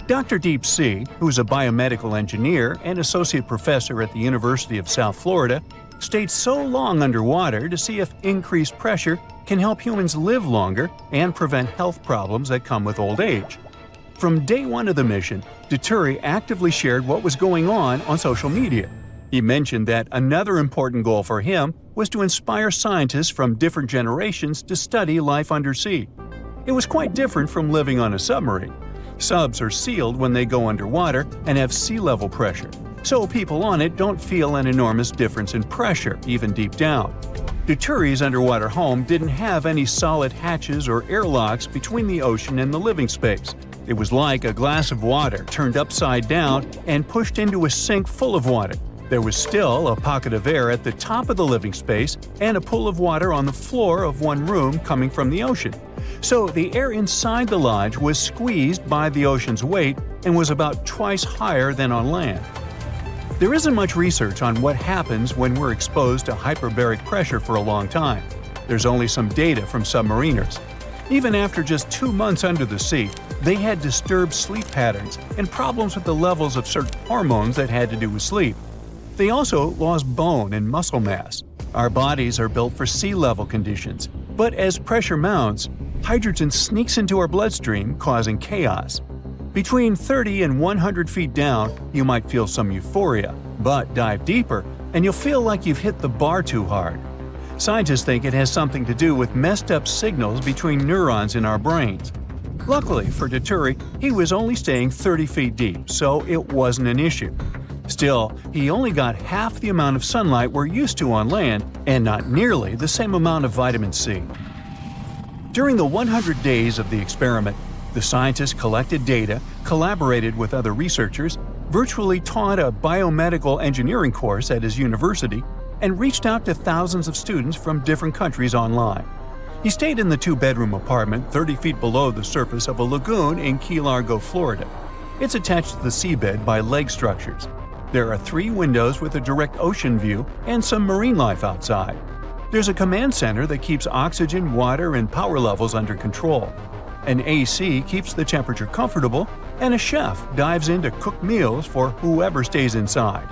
Dr. Deep Sea, who's a biomedical engineer and associate professor at the University of South Florida, stayed so long underwater to see if increased pressure can help humans live longer and prevent health problems that come with old age. From day one of the mission, Duturi actively shared what was going on social media. He mentioned that another important goal for him was to inspire scientists from different generations to study life undersea. It was quite different from living on a submarine. Subs are sealed when they go underwater and have sea level pressure, so people on it don't feel an enormous difference in pressure, even deep down. Duturi's underwater home didn't have any solid hatches or airlocks between the ocean and the living space. It was like a glass of water turned upside down and pushed into a sink full of water. There was still a pocket of air at the top of the living space and a pool of water on the floor of one room coming from the ocean. So the air inside the lodge was squeezed by the ocean's weight and was about twice higher than on land. There isn't much research on what happens when we're exposed to hyperbaric pressure for a long time. There's only some data from submariners. Even after just 2 months under the sea, they had disturbed sleep patterns and problems with the levels of certain hormones that had to do with sleep. They also lost bone and muscle mass. Our bodies are built for sea level conditions, but as pressure mounts, hydrogen sneaks into our bloodstream, causing chaos. Between 30 and 100 feet down, you might feel some euphoria, but dive deeper and you'll feel like you've hit the bar too hard. Scientists think it has something to do with messed up signals between neurons in our brains. Luckily for Duturi, he was only staying 30 feet deep, so it wasn't an issue. Still, he only got half the amount of sunlight we're used to on land and not nearly the same amount of vitamin C. During the 100 days of the experiment, the scientists collected data, collaborated with other researchers, virtually taught a biomedical engineering course at his university, and reached out to thousands of students from different countries online. He stayed in the 2-bedroom apartment 30 feet below the surface of a lagoon in Key Largo, Florida. It's attached to the seabed by leg structures. There are 3 windows with a direct ocean view and some marine life outside. There's a command center that keeps oxygen, water, and power levels under control. An AC keeps the temperature comfortable, and a chef dives in to cook meals for whoever stays inside.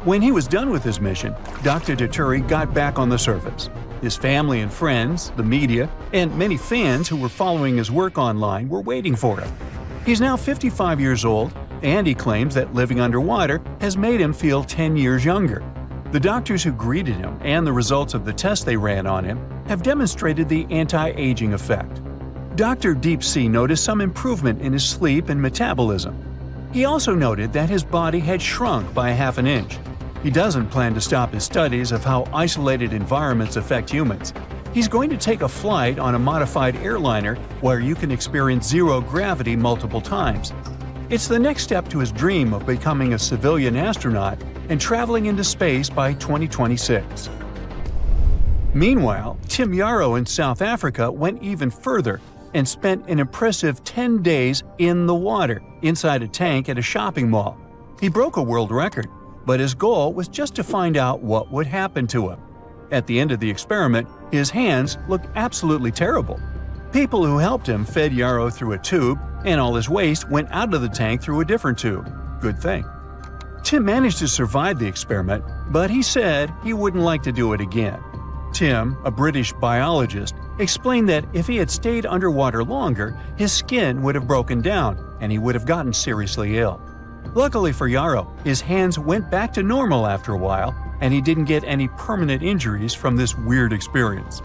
When he was done with his mission, Dr. Daturi got back on the surface. His family and friends, the media, and many fans who were following his work online were waiting for him. He's now 55 years old, and he claims that living underwater has made him feel 10 years younger. The doctors who greeted him and the results of the tests they ran on him have demonstrated the anti-aging effect. Dr. Deep Sea noticed some improvement in his sleep and metabolism. He also noted that his body had shrunk by ½ inch. He doesn't plan to stop his studies of how isolated environments affect humans. He's going to take a flight on a modified airliner where you can experience zero gravity multiple times. It's the next step to his dream of becoming a civilian astronaut and traveling into space by 2026. Meanwhile, Tim Yarrow in South Africa went even further and spent an impressive 10 days in the water inside a tank at a shopping mall. He broke a world record, but his goal was just to find out what would happen to him. At the end of the experiment, his hands looked absolutely terrible. People who helped him fed Yarrow through a tube, and all his waste went out of the tank through a different tube. Good thing. Tim managed to survive the experiment, but he said he wouldn't like to do it again. Tim, a British biologist, explained that if he had stayed underwater longer, his skin would have broken down and he would have gotten seriously ill. Luckily for Yarrow, his hands went back to normal after a while, and he didn't get any permanent injuries from this weird experience.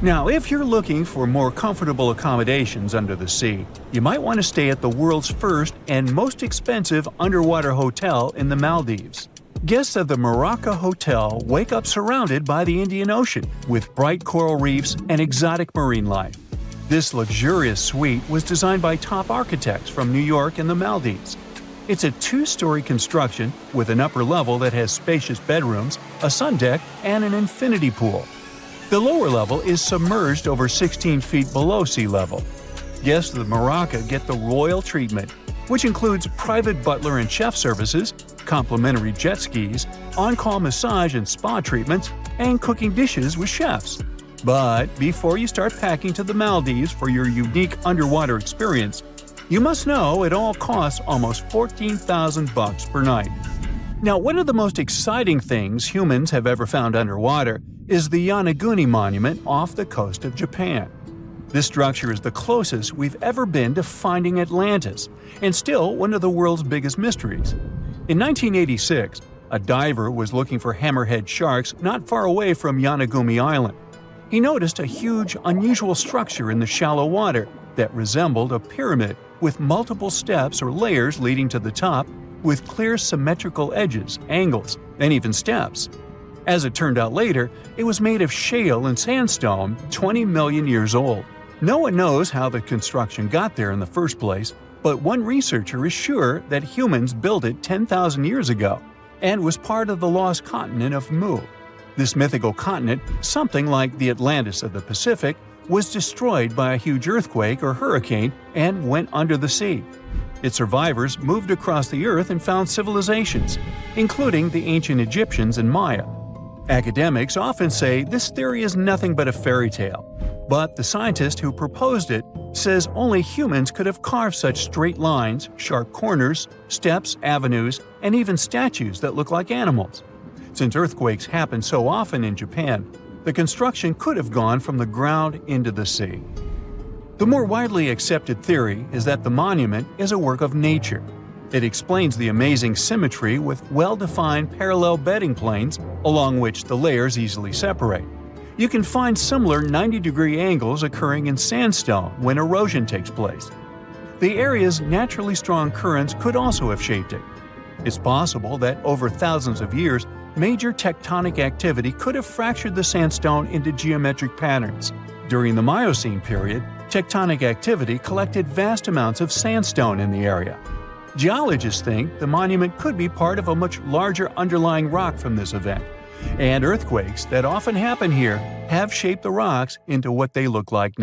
Now, if you're looking for more comfortable accommodations under the sea, you might want to stay at the world's first and most expensive underwater hotel in the Maldives. Guests of the Maraca Hotel wake up surrounded by the Indian Ocean, with bright coral reefs and exotic marine life. This luxurious suite was designed by top architects from New York and the Maldives. It's a 2-story construction with an upper level that has spacious bedrooms, a sun deck, and an infinity pool. The lower level is submerged over 16 feet below sea level. Guests of the Maraca get the royal treatment, which includes private butler and chef services, complimentary jet skis, on-call massage and spa treatments, and cooking dishes with chefs. But before you start packing to the Maldives for your unique underwater experience, you must know it all costs almost $14,000 per night. Now, one of the most exciting things humans have ever found underwater is the Yonaguni Monument off the coast of Japan. This structure is the closest we've ever been to finding Atlantis, and still one of the world's biggest mysteries. In 1986, a diver was looking for hammerhead sharks not far away from Yonaguni Island. He noticed a huge, unusual structure in the shallow water that resembled a pyramid with multiple steps or layers leading to the top, with clear symmetrical edges, angles, and even steps. As it turned out later, it was made of shale and sandstone 20 million years old. No one knows how the construction got there in the first place, but one researcher is sure that humans built it 10,000 years ago and was part of the lost continent of Mu. This mythical continent, something like the Atlantis of the Pacific, was destroyed by a huge earthquake or hurricane and went under the sea. Its survivors moved across the earth and found civilizations, including the ancient Egyptians and Maya. Academics often say this theory is nothing but a fairy tale, but the scientist who proposed it says only humans could have carved such straight lines, sharp corners, steps, avenues, and even statues that look like animals. Since earthquakes happen so often in Japan, the construction could have gone from the ground into the sea. The more widely accepted theory is that the monument is a work of nature. It explains the amazing symmetry with well-defined parallel bedding planes along which the layers easily separate. You can find similar 90-degree angles occurring in sandstone when erosion takes place. The area's naturally strong currents could also have shaped it. It's possible that over thousands of years, major tectonic activity could have fractured the sandstone into geometric patterns. During the Miocene period, tectonic activity collected vast amounts of sandstone in the area. Geologists think the monument could be part of a much larger underlying rock from this event, and earthquakes that often happen here have shaped the rocks into what they look like now.